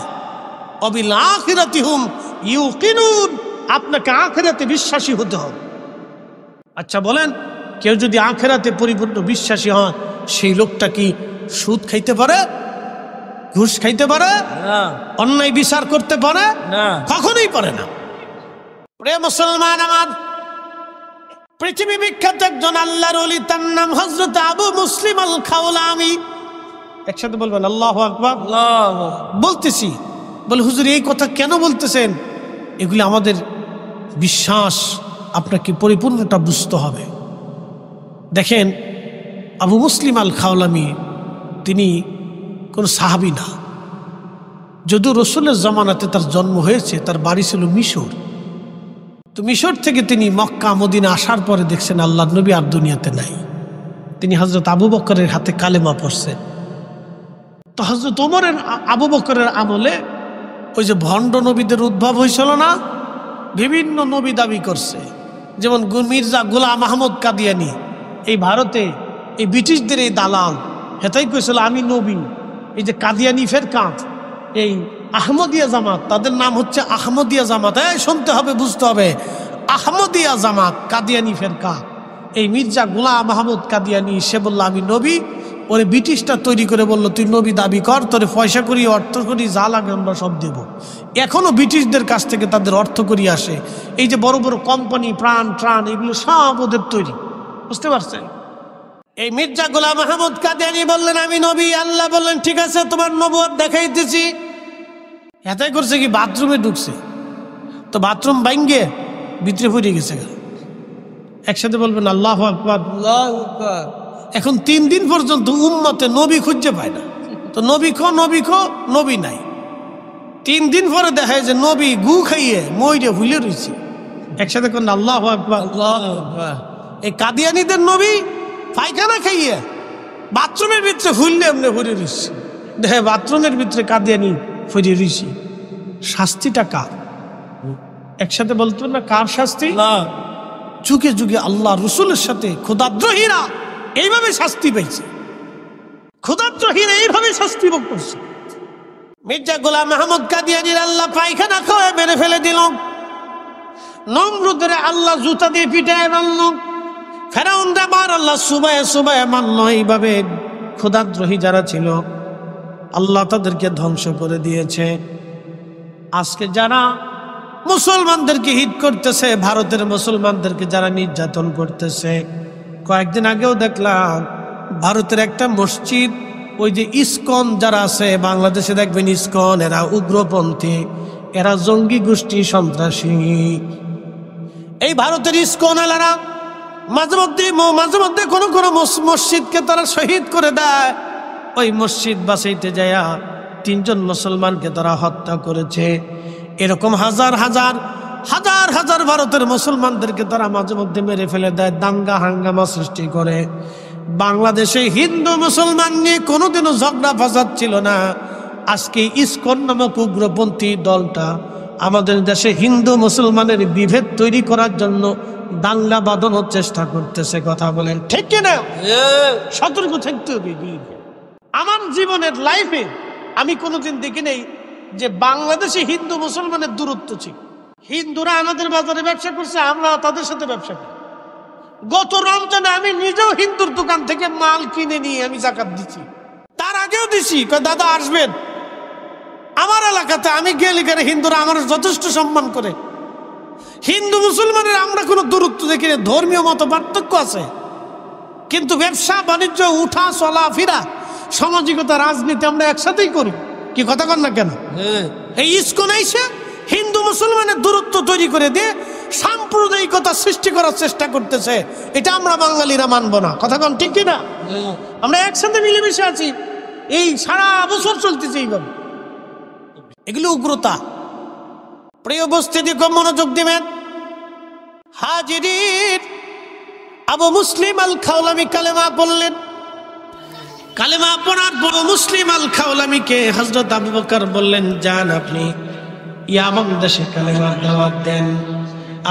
অবিল আখিরাতি হুম ইউকিনুন, আপনাকে আখিরাতে বিশ্বাসী হতে হবে। আচ্ছা বলেন, কেউ যদি আখিরাতে পরিপূর্ণ বিশ্বাসী হয়, সেই লোকটা কি সুদ খাইতে পারে, ঘুষ খাইতে পারে, অন্যায় বিচার করতে পারে? কখনোই পারে না। প্রিয় মুসলমান আমার, পৃথিবী বিখ্যাত একজন আল্লাহর ওলি, তার নাম হযরত আবু মুসলিম আল খাওলামি। একসাথে বলবেন আল্লাহু আকবার। বলতেছি, বলে হুজুর এই কথা কেন বলতেছেন? এগুলি আমাদের বিশ্বাস, আপনাকে পরিপূর্ণটা বুঝতে হবে। দেখেন, আবু মুসলিম আল খাওলামি তিনি কোন সাহাবী না, যদিও রসুলের জামানাতে তার জন্ম হয়েছে, তার বাড়ি ছিল মিশর। তো মিশর থেকে তিনি মক্কা মদিনা আসার পরে দেখছেন আল্লাহর নবী আর দুনিয়াতে নাই। তিনি হযরত আবু বকরের হাতে কালেমা পড়ছেন। তো হযরত ওমরের, আবু বকরের আমলে ওই যে ভণ্ড নবীদের উদ্ভব হয়েছিল না, বিভিন্ন নবী দাবি করছে, যেমন মির্জা গোলাম আহমদ কাদিয়ানি, এই ভারতে এই ব্রিটিশদের এই দালাল, হেতাই কইছিল আমি নবী। এই যে কাদিয়ানি ফেরকা, এই আহমদিয়া জামাত, তাদের নাম হচ্ছে আহমদিয়া জামাত। শুনতে হবে, বুঝতে হবে, আহমদিয়া জামাত, কাদিয়ানি ফেরকা। এই মির্জা গোলাম আহমদ কাদিয়ানি, সে বলল আমি নবী। ওরে ব্রিটিশটা তৈরি করে বলল তুই নবী দাবি কর, তোরে পয়সা করি, অর্থ করি, যা লাগে আমরা সব দেব। এখনো ব্রিটিশদের কাছ থেকে তাদের অর্থ করি আসে। এই যে বড় বড় কোম্পানি, প্রাণ ট্রাণ, এগুলো সব ওদের তৈরি, বুঝতে পারছেন? এই মির্জা গোলাম মাহমুদ কাদিয়ানী বললেন আমি নবী। আল্লাহ বললেন ঠিক আছে তোমার নবুয়ত দেখাইতেছি। এটাই করছে কি বাথরুমে ঢুকছে, তো বাথরুম ভাঙ্গে ভিতরে পড়ে গেছে। একসাথে বলবেন আল্লাহু আকবার। এখন 3 দিন পর্যন্ত উম্মতে নবী খুঁজে পায় না, তো নবী নবী নাই। 3 দিন পরে দেখা যায় যে নবী গু খাইয়ে মইরে ভুলে রয়েছে। একসাথে কোন আল্লাহু আকবার। এই কাদিয়ানীদের নবী পায়খানা খাইয়ে বাথরুমের ভিতরে ফুললে এমনি ভরে রয়েছে। দেখে বাথরুমের ভিতরে কাদিয়ানী ফিরে রয়েছে। শাস্তিটা কার? একসাথে বলতো না কার শাস্তি? যুগে যুগে আল্লাহ রসুলের সাথে ক্ষুধাদ্রোহীরা এইভাবে শাস্তি পেয়েছে, ক্ষুধাদ্রোহীরা এইভাবে শাস্তি ভোগ করছে। মির্জা গোলাম মাহমুদ কাদিয়ানীর আল্লাহ পায়খানা খাওয়া মেরে ফেলে দিল। নমরুদের আল্লাহ জুতা দিয়ে পিটায় মারল। ফেরাউনরা মার আল্লাহ সুবায়ে সুবায়ে মারল। এইভাবে ক্ষুধাদ্রোহী যারা ছিল আল্লাহ তাদেরকে ধ্বংস করে দিয়েছে। আজকে যারা মুসলমানদেরকে হিট করতেছে, ভারতের মুসলমানদেরকে যারা নির্যাতন করতেছে, কয়েকদিন আগেও দেখলাম ভারতের একটা মসজিদ, ওই যে ইসকন যারা আছে বাংলাদেশে দেখবেন ইসকন, এরা উগ্রপন্থী, এরা জঙ্গি গোষ্ঠী, সন্ত্রাসী। এই ভারতের ইসকন এলারা মাঝে মধ্যে কোনো মসজিদকে তারা শহীদ করে দেয়। ওই মসজিদ বাঁচাইতে যায় 3 জন মুসলমানকে তারা হত্যা করেছে। এরকম হাজার হাজার ভারতের মুসলমানদেরকে তারা মাঝে মধ্যে মেরে ফেলে দেয়, দাঙ্গা হাঙ্গামা সৃষ্টি করে। বাংলাদেশে হিন্দু মুসলমান নিয়ে কোনোদিনও ঝগড়া ফাসাদ ছিল না। আজকে ইসকন নামক উগ্রপন্থী দলটা আমাদের দেশে হিন্দু মুসলমানের বিভেদ তৈরি করার জন্য দাঙ্গা বাঁধানোর চেষ্টা করতেছে। কথা বলেন ঠিক কিনা? সতর্ক থাকতে হবে। আমার জীবনের লাইফে আমি কোনোদিন দেখি নেই যে বাংলাদেশে হিন্দু মুসলমানের দূরত্ব ছিল। হিন্দুরা আমাদের বাজারে ব্যবসা করছে, আমরা তাদের সাথে ব্যবসা করি। গত রমজানে আমি নিজেও হিন্দুর দোকান থেকে মাল কিনে নিয়ে আমি যাকাত দিচ্ছি। তার আগেও দিছি, দাদা আসবেন আমার এলাকাতে। আমি গেলে কেন হিন্দুরা আমার যথেষ্ট সম্মান করে। হিন্দু মুসলমানের আমরা কোনো দূরত্ব দেখি না। ধর্মীয় মত পার্থক্য আছে, কিন্তু ব্যবসা বাণিজ্য, উঠা চলা ফিরা, সামাজিকতা, রাজনীতি আমরা একসাথেই করি। কি কথা কন না কেন? এই ইসকন আইসা হিন্দু মুসলমানের দূরত্ব তৈরি করে দিয়ে সাম্প্রদায়িকতা সৃষ্টি করার চেষ্টা করতেছে। এটা আমরা বাঙালিরা মানবো না। কথা কন ঠিক কিনা? আমরা একসাথে মিলেমিশে আছি, এই সারা বছর চলতেছে এইভাবে। এগুলো উগ্রতা। প্রিয় উপস্থিতি, কম মনোযোগ দিবেন। হাজিরিন, আবু মুসলিম আল খাওলামি কালেমা পড়লেন। কালেমা পড়ার পর মুসলিম আল খাওলামিকে হযরত আবু বকর বললেন, যান আপনি ইয়ামান দেশে কালেমার দাওয়াত দেন।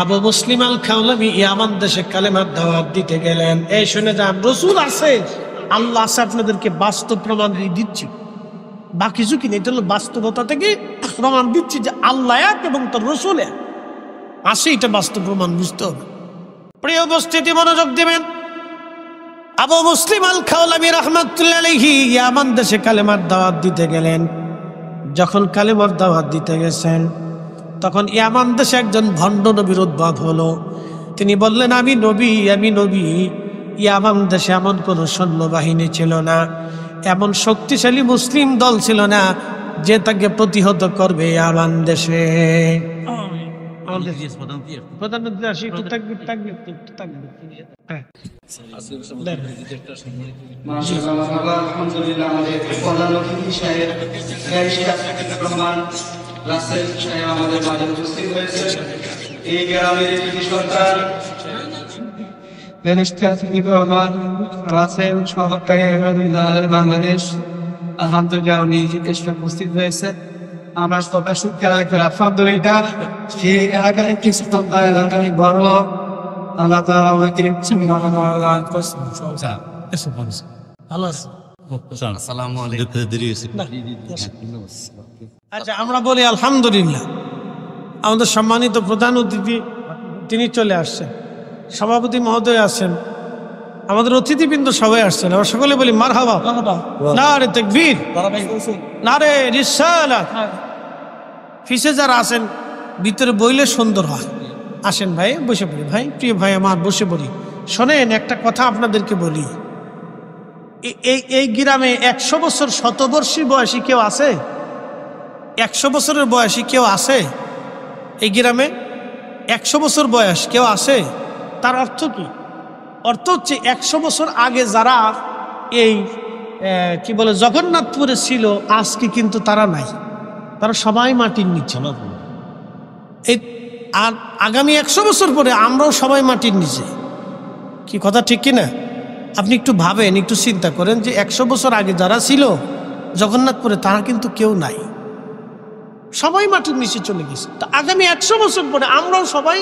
আবু মুসলিম আল খাওলামি ইয়ামান দেশে কালেমার দাওয়াত দিতে গেলেন। এই শুনে যান, রাসূল আছে, আল্লাহ আছে, আপনাদেরকে বাস্তব প্রমাণ দিচ্ছি। বাকি কিছু কিনা, এটা হলো বাস্তবতা থেকে প্রমাণ দিচ্ছি যে আল্লাহ এক এবং তার রাসূল এক আছে। এটা বাস্তব প্রমাণ, বুঝতে হবে। প্রিয় উপস্থিতি, মনোযোগ দিবেন। আবু মুসলিম আল খাওলামি রাহমাতুল্লাহ আলাইহি ইয়ামান দেশে কালেমার দাওয়াত দিতে গেলেন। যখন কালেমার দাওয়াত দিতে গেছেন, তখন ইয়ামান দেশে একজন ভণ্ড নবীর উদ্ভব হলো। তিনি বললেন, আমি নবী। ইয়ামান দেশে এমন কোনো সৈন্যবাহিনী ছিল না, এমন শক্তিশালী মুসলিম দল ছিল না যে তাকে প্রতিহত করবে ইয়ামান দেশে। প্রধানমন্ত্রী আসি, একটু তাকবীর। হ্যাঁ, আলহামদুলিল্লাহ, আমাদের প্রধান অতিথি সাহেব রহমান রাসেল সাহেব আমাদের মাঝে উপস্থিত হয়েছে। এই গ্রামের সরকার রহমান রাসেল সহকারী বাংলাদেশ আলহামদুলিল্লাহ উনি উপস্থিত হয়েছে। আমরা সবাই সুখে আলহামদুলিল্লাহ। সেই এলাকার একটি এলাকায় বড় আল্লাহ তাআলা আমাকে ভালো আছে। আসসালামু আলাইকুম। আচ্ছা, আমরা বলি আলহামদুলিল্লাহ। আমাদের সম্মানিত প্রধান অতিথি তিনি চলে আসছেন, সভাপতি মহোদয় আছেন, আমাদের অতিথিবৃন্দ সবাই আসছেন। আমরা সকলে বলি মারহাবা, নারে তাকবীর, নারে রিসালাত। ফিসে যারা আছেন ভিতরে বইলে সুন্দর হয়। আসেন ভাই, বসে পড়ি। ভাই, প্রিয় ভাই আমার, বসে পড়ি। শোনেন, একটা কথা আপনাদেরকে বলি। এই গ্রামে 100 বছর শতবর্ষী বয়সী কেউ আছে? 100 বছরের বয়সী কেউ আছে এই গ্রামে? 100 বছর বয়স কেউ আছে? তার অর্থ কি? অর্থ হচ্ছে 100 বছর আগে যারা এই কি বলে জগন্নাথপুরে ছিল, আজকে কিন্তু তারা নাই, তারা সবাই মাটির নিচে। এই আর আগামী 100 বছর পরে আমরাও সবাই মাটির নিচে। কি কথা ঠিক কিনা? আপনি একটু ভাবেন, একটু চিন্তা করেন যে 100 বছর আগে যারা ছিল জগন্নাথপুরে, তারা কিন্তু কেউ নাই, সবাই মাটির নিচে চলে গেছে। তা আগামী 100 বছর পরে আমরাও সবাই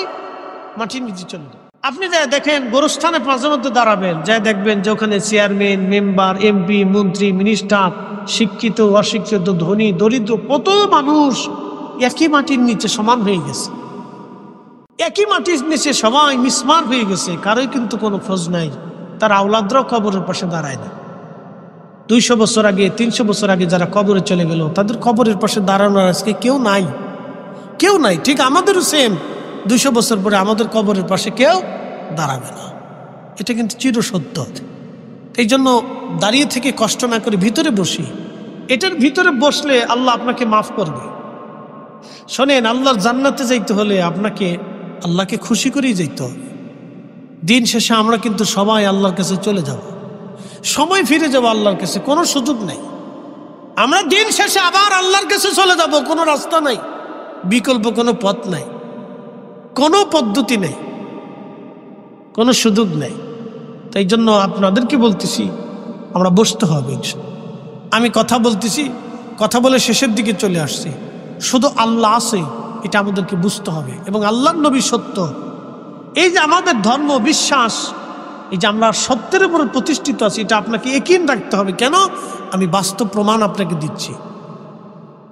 মাটির নিচে চলে যাব। আপনি যা দেখেন গোরস্থানে মাঝে মধ্যে দাঁড়াবেন, যা দেখবেন যে ওখানে চেয়ারম্যান, মেম্বার, এমপি, মন্ত্রী, মিনিস্টার, শিক্ষিত, অশিক্ষিত, ধনী, দরিদ্র, কত মানুষ একই মাটির নিচে সমান হয়ে গেছে। একই মাটির নিচে সবাই মিসমার হয়ে গেছে, কারোই কিন্তু কোনো খোঁজ নাই। তার আওলাদরাও কবরের পাশে দাঁড়ায় না। 200 বছর আগে, 300 বছর আগে যারা কবরে চলে গেল, তাদের কবরের পাশে দাঁড়ানোর আজকে কেউ নাই, কেউ নাই। ঠিক আমাদেরও সেম, 200 বছর পরে আমাদের কবরের পাশে কেউ দাঁড়াবে না। এটা কিন্তু চিরসত্য। এই জন্য দাঁড়িয়ে থেকে কষ্ট না করে ভিতরে বসি। এটার ভিতরে বসলে আল্লাহ আপনাকে মাফ করবে। শোনেন, আল্লাহর জান্নাতে যাইতে হলে আপনাকে আল্লাহকে খুশি করেই যাইতে হবে। দিন শেষে আমরা কিন্তু সবাই আল্লাহর কাছে চলে যাব, সময় ফিরে যাব আল্লাহর কাছে, কোনো সুযোগ নাই। আমরা দিন শেষে আবার আল্লাহর কাছে চলে যাব, কোনো রাস্তা নাই, বিকল্প কোনো পথ নাই, কোনো পদ্ধতি নেই, কোনো সুযোগ নেই। তাই জন্য আপনাদেরকে বলতেছি, আমরা বসতে হবে। আমি কথা বলতেছি, কথা বলে শেষের দিকে চলে আসছি। শুধু আল্লাহ আছে এটা আমাদেরকে বুঝতে হবে, এবং আল্লাহর নবী সত্য। এই যে আমাদের ধর্ম বিশ্বাস, এই যে আমরা সত্যের উপর প্রতিষ্ঠিত আছি, এটা আপনাকে ইয়াকিন রাখতে হবে। কেন? আমি বাস্তব প্রমাণ আপনাকে দিচ্ছি।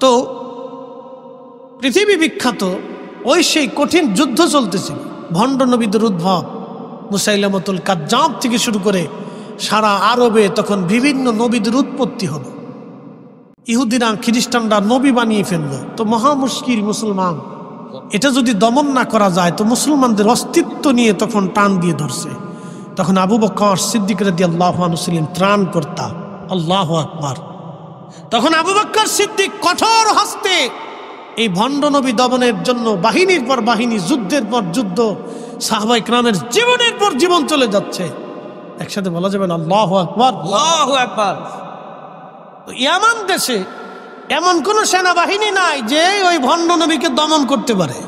তো পৃথিবী বিখ্যাত ওই সেই কঠিন যুদ্ধ চলতেছিল, ভণ্ড নবীদের উদ্ভব, মুসাইলামতুল কাজ্জাব থেকে শুরু করে সারা আরবে তখন বিভিন্ন নবীদের উৎপত্তি হলো। ইহুদিরা, খ্রিস্টানরা নবী বানিয়ে ফেললো। তো মহা মুশকিল মুসলমান, এটা যদি দমন না করা যায় তো মুসলমানদের অস্তিত্ব নিয়ে তখন টান দিয়ে ধরছে। তখন আবু বকর সিদ্দিক রাদিয়াল্লাহু আনহু ছিলেন ত্রাণকর্তা। আল্লাহু আকবার। তখন আবু বকর সিদ্দিক কঠোর হস্তে এই ভণ্ড নবী দমনের জন্য বাহিনীর পর বাহিনী, যুদ্ধের পর যুদ্ধ, সাহাবায়ে কেরামের জীবনের পর জীবন চলে যাচ্ছে। একসাথে বলা যাবে না আল্লাহু আকবার? আল্লাহু আকবার। ইয়ামান দেশে এমন কোন সেনাবাহিনী নাই যে ওই ভণ্ড নবীকে দমন করতে পারে।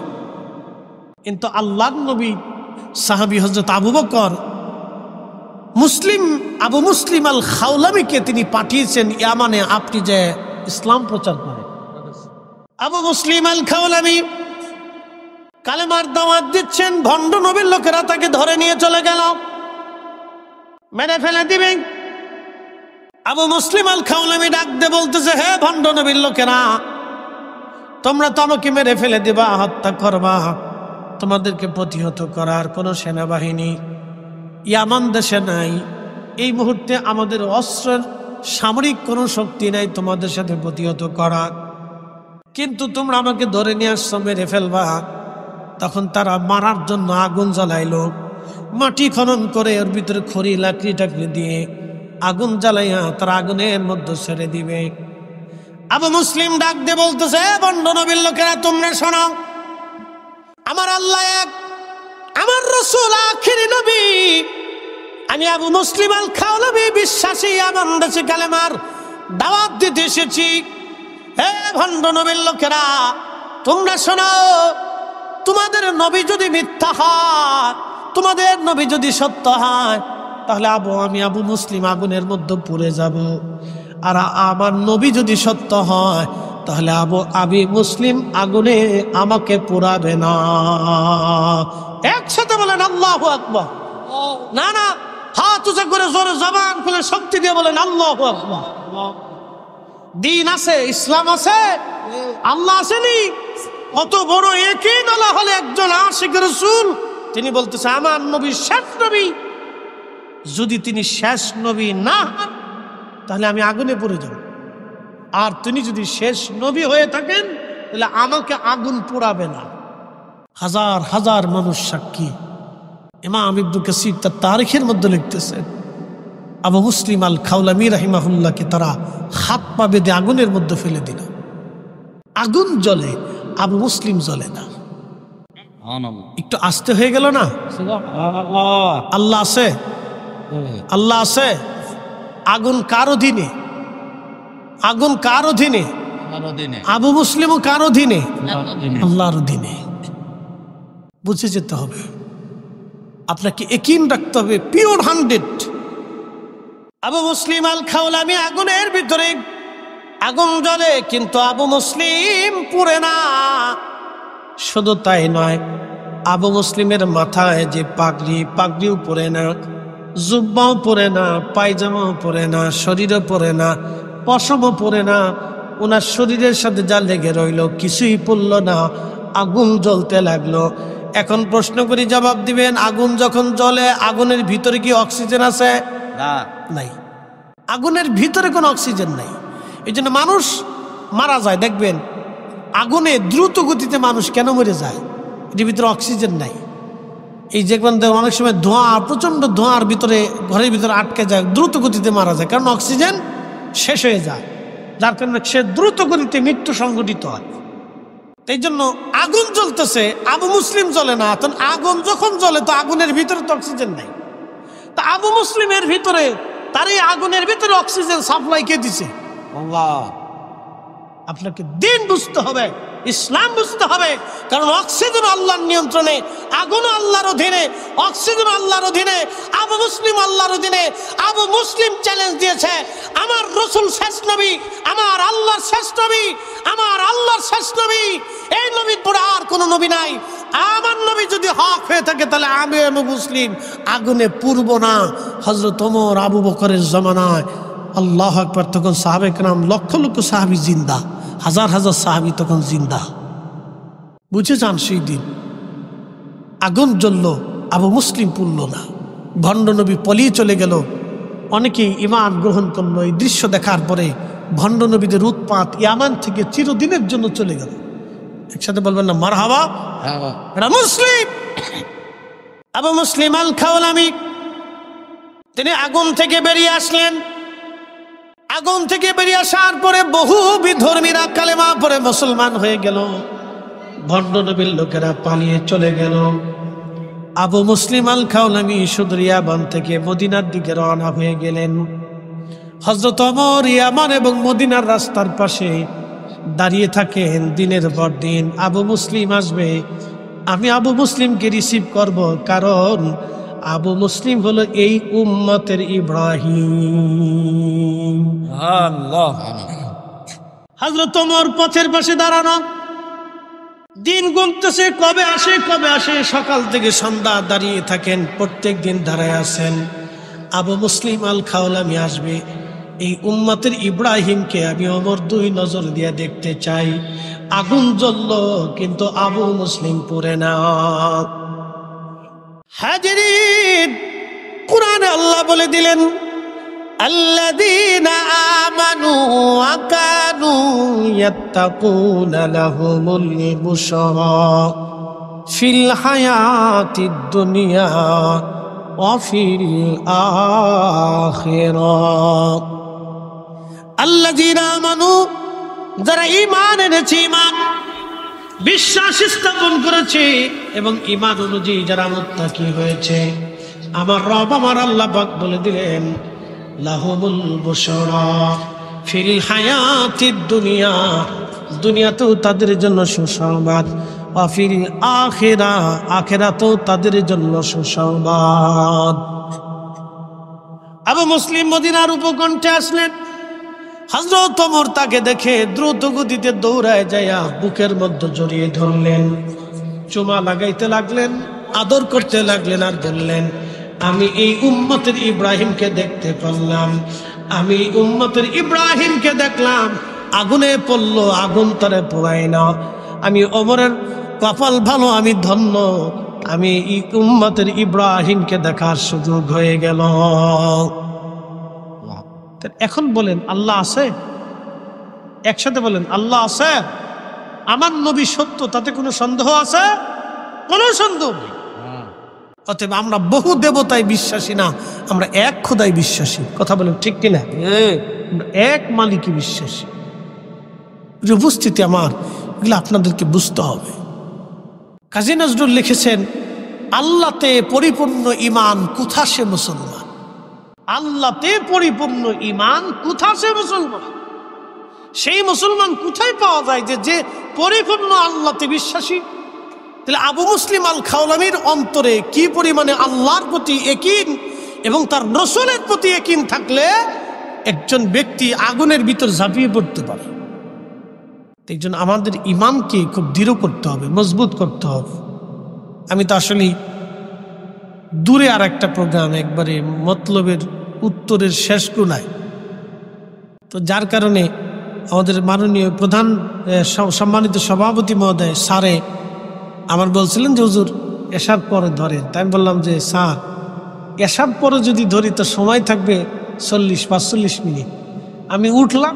কিন্তু আল্লাহর নবী সাহাবী হযরত আবু বকর আবু মুসলিম আল খাওলামিকে তিনি পাঠিয়েছেন ইয়ামানে, আপনি যে ইসলাম প্রচার করেন। আবু মুসলিম আল খাওলামি কালেমার দাওয়াত দিচ্ছেন, ভণ্ড নবীর লোকেরা তাকে ধরে নিয়ে চলে গেল, মেরে ফেলে দিবে। আবু মুসলিম আল খাওলামি ডাক দিয়ে বলতেছে, হে ভণ্ড নবীর লোকেরা, তোমরা তো আমাকে মেরে ফেলে দিবা, হত্যা করবা, তোমাদেরকে প্রতিহত করার কোনো সেনাবাহিনী ইয়ামান দেশে নাই। এই মুহূর্তে আমাদের অস্ত্রের সামরিক কোনো শক্তি নাই তোমাদের সাথে প্রতিহত করার, কিন্তু তোমরা আমাকে ধরে নিয়ে আসছো, মেরে ফেলবা। তখন তারা মারার জন্য আগুন জ্বালাইলো, মাটি খনন করে ওর ভিতরে খড়ি লাকড়ি টাকড়ি দিয়ে আগুন জ্বালাইয়া তারা আগুনের মধ্যে ছেড়ে দিবে। আবু মুসলিম ডাক দিয়ে বলতেছে, ভণ্ড নবীর লোকেরা তোমরা শোনো, আমার আল্লাহ এক, আমার রাসূল আখিরি নবী। আমি আবু মুসলিম আল খাওলামি বিশ্বাসী, আমার দেশে কালেমার দাওয়াত দিতে এসেছি। হে ভণ্ড নবীর লোকেরা তোমরা শোনো, তোমাদের নবী যদি মিথ্যা হয়, তোমাদের নবী যদি সত্য হয়, তাহলে আমি আবু মুসলিম আগুনের মধ্যে পুড়ে যাব। আর আমার নবী যদি সত্য হয়, তাহলে আবু মুসলিম আগুনে আমাকে পোড়াবে না। একসাথে বলেন আল্লাহু আকবার। না না, হাত উঁচা করে জোরে জবান খুলে শক্তি দিয়ে বলেন আল্লাহু আকবার। দিন আছে, ইসলাম আছে, আল্লাহ আসেনি। কত বড় ইয়াকিন আল্লাহ হলে একজন আশিক রাসূল, তিনি বলতেছে আমার নবী শেষ নবী। যদি তিনি শেষ নবী না হন তাহলে আমি আগুনে পড়ে যাব, আর তিনি যদি শেষ নবী হয়ে থাকেন তাহলে আমাকে আগুন পোড়াবে না। হাজার হাজার মানুষ সাক্ষী। ইমাম ইবনে কাসির তার তারিখের মধ্যে লিখতেছেন, আবু মুসলিম আল খাওলামি রাহিমাহুল্লাহকে তারা হাত পা বেঁধে আগুনের মধ্যে ফেলে দিল। আগুন জ্বলে, আবু মুসলিম জ্বলে না। একটু আস্তে হয়ে গেল না? আল্লাহ আছে, আল্লাহ আছে। আগুন কার অধীনে? আগুন কার অধীনে? আবু মুসলিমও কার অধীনে? আল্লাহর অধীনে। বুঝে যেতে হবে, আপনাকে ইয়াকিন রাখতে হবে, পিওর 100। আবু মুসলিম আল খাওলামি আগুনের ভিতরে, আগুন জ্বলে কিন্তু আবু মুসলিম পুড়ে না। শুধু তাই নয়, আবু মুসলিমের মাথায় যে পাগড়ি, পাগড়িও পরে না, জুব্বাও পরে না, পায়জামাও পরে না, শরীরও পরে না, পশমও পরে না। ওনার শরীরের সাথে যা লেগে রইল কিছুই পড়ল না, আগুন জ্বলতে লাগলো। এখন প্রশ্ন করি, জবাব দিবেন, আগুন যখন জ্বলে আগুনের ভিতরে কি অক্সিজেন আছে? নাই। আগুনের ভিতরে কোনো অক্সিজেন নাই, এই জন্য মানুষ মারা যায়। দেখবেন আগুনে দ্রুত গতিতে মানুষ কেন মরে যায়? এর ভিতরে অক্সিজেন নাই। এই যে অনেক সময় ধোঁয়া, প্রচন্ড ধোঁয়ার ভিতরে, ঘরের ভিতরে আটকে যায়, দ্রুত গতিতে মারা যায়, কারণ অক্সিজেন শেষ হয়ে যায়, যার কারণে সে দ্রুত গতিতে মৃত্যু সংঘটিত হয়। এই জন্য আগুন জ্বলতেছে, আবু মুসলিম জ্বলে না। তখন আগুন যখন জ্বলে তো আগুনের ভিতরে তো অক্সিজেন নাই। তা আবু মুসলিমের ভিতরে, তার এই আগুনের ভিতরে অক্সিজেন সাপ্লাই কে দিছে? আল্লাহ। আপনাকে দিন বুঝতে হবে, ইসলাম বুঝতে হবে, কারণ অক্সিজেন আল্লাহর নিয়ন্ত্রণে, আগুন আল্লাহর অধীনে, অক্সিজেন আল্লাহর অধীনে, আবু মুসলিম আল্লাহর অধীনে। আবু মুসলিম চ্যালেঞ্জ দিয়েছে, আমার রসুল শেষ নবী, আমার আল্লাহর শেষ নবী, আমার আল্লাহর শেষ নবী, এই নবীর পরে আর কোন নবী নাই। আমার নবী যদি হক হয়ে থাকে তাহলে আমি আবু মুসলিম আগুনে পুরব না। হযরত ওমর, আবু বকরের জমানায়, আল্লাহু আকবার, তখন সাহাবে কেরাম লক্ষ লক্ষ সাহাবী জিন্দা, হাজার হাজার সাহাবী তখন জিন্দা। বুঝে যান, সেই দিন আগুন জ্বলল, আবু মুসলিম পুরল না। ভণ্ড নবী পলিয়ে চলে গেল, অনেকেই ঈমান গ্রহণ করলো। এই দৃশ্য দেখার পরে ভণ্ড নবীদের উৎপাত ইয়ামান থেকে চিরদিনের জন্য চলে গেল। একসাথে বলবেন না মারহাবা? এটা মুসলিম। আবু মুসলিম আল খাওলামি তিনি আগুন থেকে বেরিয়ে আসলেন। আগুন থেকে বেরিয়ে আসার পরে বহু বিধর্মীরা কালেমা পড়ে মুসলমান হয়ে গেল। ভণ্ড নবীর লোকেরা পালিয়ে চলে গেল। আবু মুসলিম আল খাওলামি শুধু ইয়ামান থেকে মদিনার দিকে রওনা হয়ে গেলেন। হযরত ওমর ইয়ামান এবং মদিনার রাস্তার পাশে দাঁড়িয়ে থাকেন দিনের পর দিন। আবু মুসলিম আসবে, আমি আবু মুসলিমকে রিসিভ করব, কারণ আবু মুসলিম হলো এই উম্মতের ইব্রাহিম। আল্লাহ। হযরত ওমর পথের পাশে দাঁড়ানো, দিন গুনতেছে, কবে আসে কবে আসে। সকাল থেকে সন্ধ্যা দাঁড়িয়ে থাকেন, প্রত্যেক দিন দাঁড়ায় আছেন, আবু মুসলিম আল খাওলামি আসবে, এই উম্মতের ইব্রাহিমকে আমি ওমর দুই নজর দিয়ে দেখতে চাই। আগুন জ্বলল কিন্তু আবু মুসলিম পুড়ে না। হাজিরিন, কুরআনে আল্লাহ বলে দিলেন, আল্লাযীনা আমানু ওয়া কানু ইয়াত্তাকুনা লাহুমুল বুশরা ফিল হায়াতিদ দুনিয়া ওয়া ফিল আখিরাহ। আল্লাযীনা আমানু, যারা ঈমান এনেছে, ঈমান বিশ্বাস স্থাপন করেছে এবং ঈমান অনুযায়ী যারা মুত্তাকি হয়েছে, আমার রব আমার আল্লাহ পাক বলে দিলেন, লাহুমুল বুশরা ফিল হায়াতিদ দুনিয়া, দুনিয়াতেও তাদের জন্য সুসংবাদ, ওয়া ফিল আখিরাহ, আখিরাতেও তাদের জন্য সুসংবাদ। আবু মুসলিম মদিনার উপকণ্ঠে আসলেন। হযরত ওমর তাকে দেখে দ্রুত গতিতে দৌড়ায় যাইয়া বুকের মধ্যে জড়িয়ে ধরলেন, চুমা লাগাইতে লাগলেন, আদর করতে লাগলেন, আর বললেন, আমি এই উম্মতের ইব্রাহিমকে দেখতে পারলাম, আমি উম্মতের ইব্রাহিমকে দেখলাম, আগুনে পড়ল, আগুন তারে পোড়ায় না। আমি ওমরের কপাল ভালো, আমি ধন্য, আমি এই উম্মতের ইব্রাহিমকে দেখার সুযোগ হয়ে গেল। এখন বলেন আল্লাহ আছে? একসাথে বলেন আল্লাহ আছে। আমার নবী সত্য, তাতে কোনো সন্দেহ আছে? কোনো সন্দেহ নেই। অতএব আমরা বহু দেবতায় বিশ্বাসী না, আমরা এক খোদায় বিশ্বাসী। কথা বলেন ঠিক কিনা? আমরা এক মালিকই বিশ্বাসী। উপস্থিতি আমার, এগুলো আপনাদেরকে বুঝতে হবে। কাজী নজরুল লিখেছেন, আল্লাহতে পরিপূর্ণ ঈমান কোথা সে মুসলমান। আল্লাহতে পরিপূর্ণ ঈমান কোথা সে মুসলমান। সেই মুসলমান কোথায় পাওয়া যায় যে পরিপূর্ণ আল্লাহতে বিশ্বাসী? তাহলে আবু মুসলিম আল খাওলামির অন্তরে কি পরিমাণে আল্লাহর প্রতি ইয়াকিন এবং তার রাসূলের প্রতি ইয়াকিন থাকলে একজন ব্যক্তি আগুনের ভিতর ঝাঁপিয়ে পড়তে পারে। এই জন্য আমাদের ঈমানকে খুব দৃঢ় করতে হবে, মজবুত করতে হবে। আমি তো আসলে দূরে আর একটা প্রোগ্রাম, একবারে মতলবের উত্তরের শেষ কোনায়, তো যার কারণে আমাদের মাননীয় প্রধান সম্মানিত সভাপতি মহোদয় স্যারে আমার বলছিলেন যে হুজুর এশার পরে ধরেন। তাই আমি বললাম যে স্যার এশার পরে যদি ধরি তো সময় থাকবে 40-45 মিনিট। আমি উঠলাম,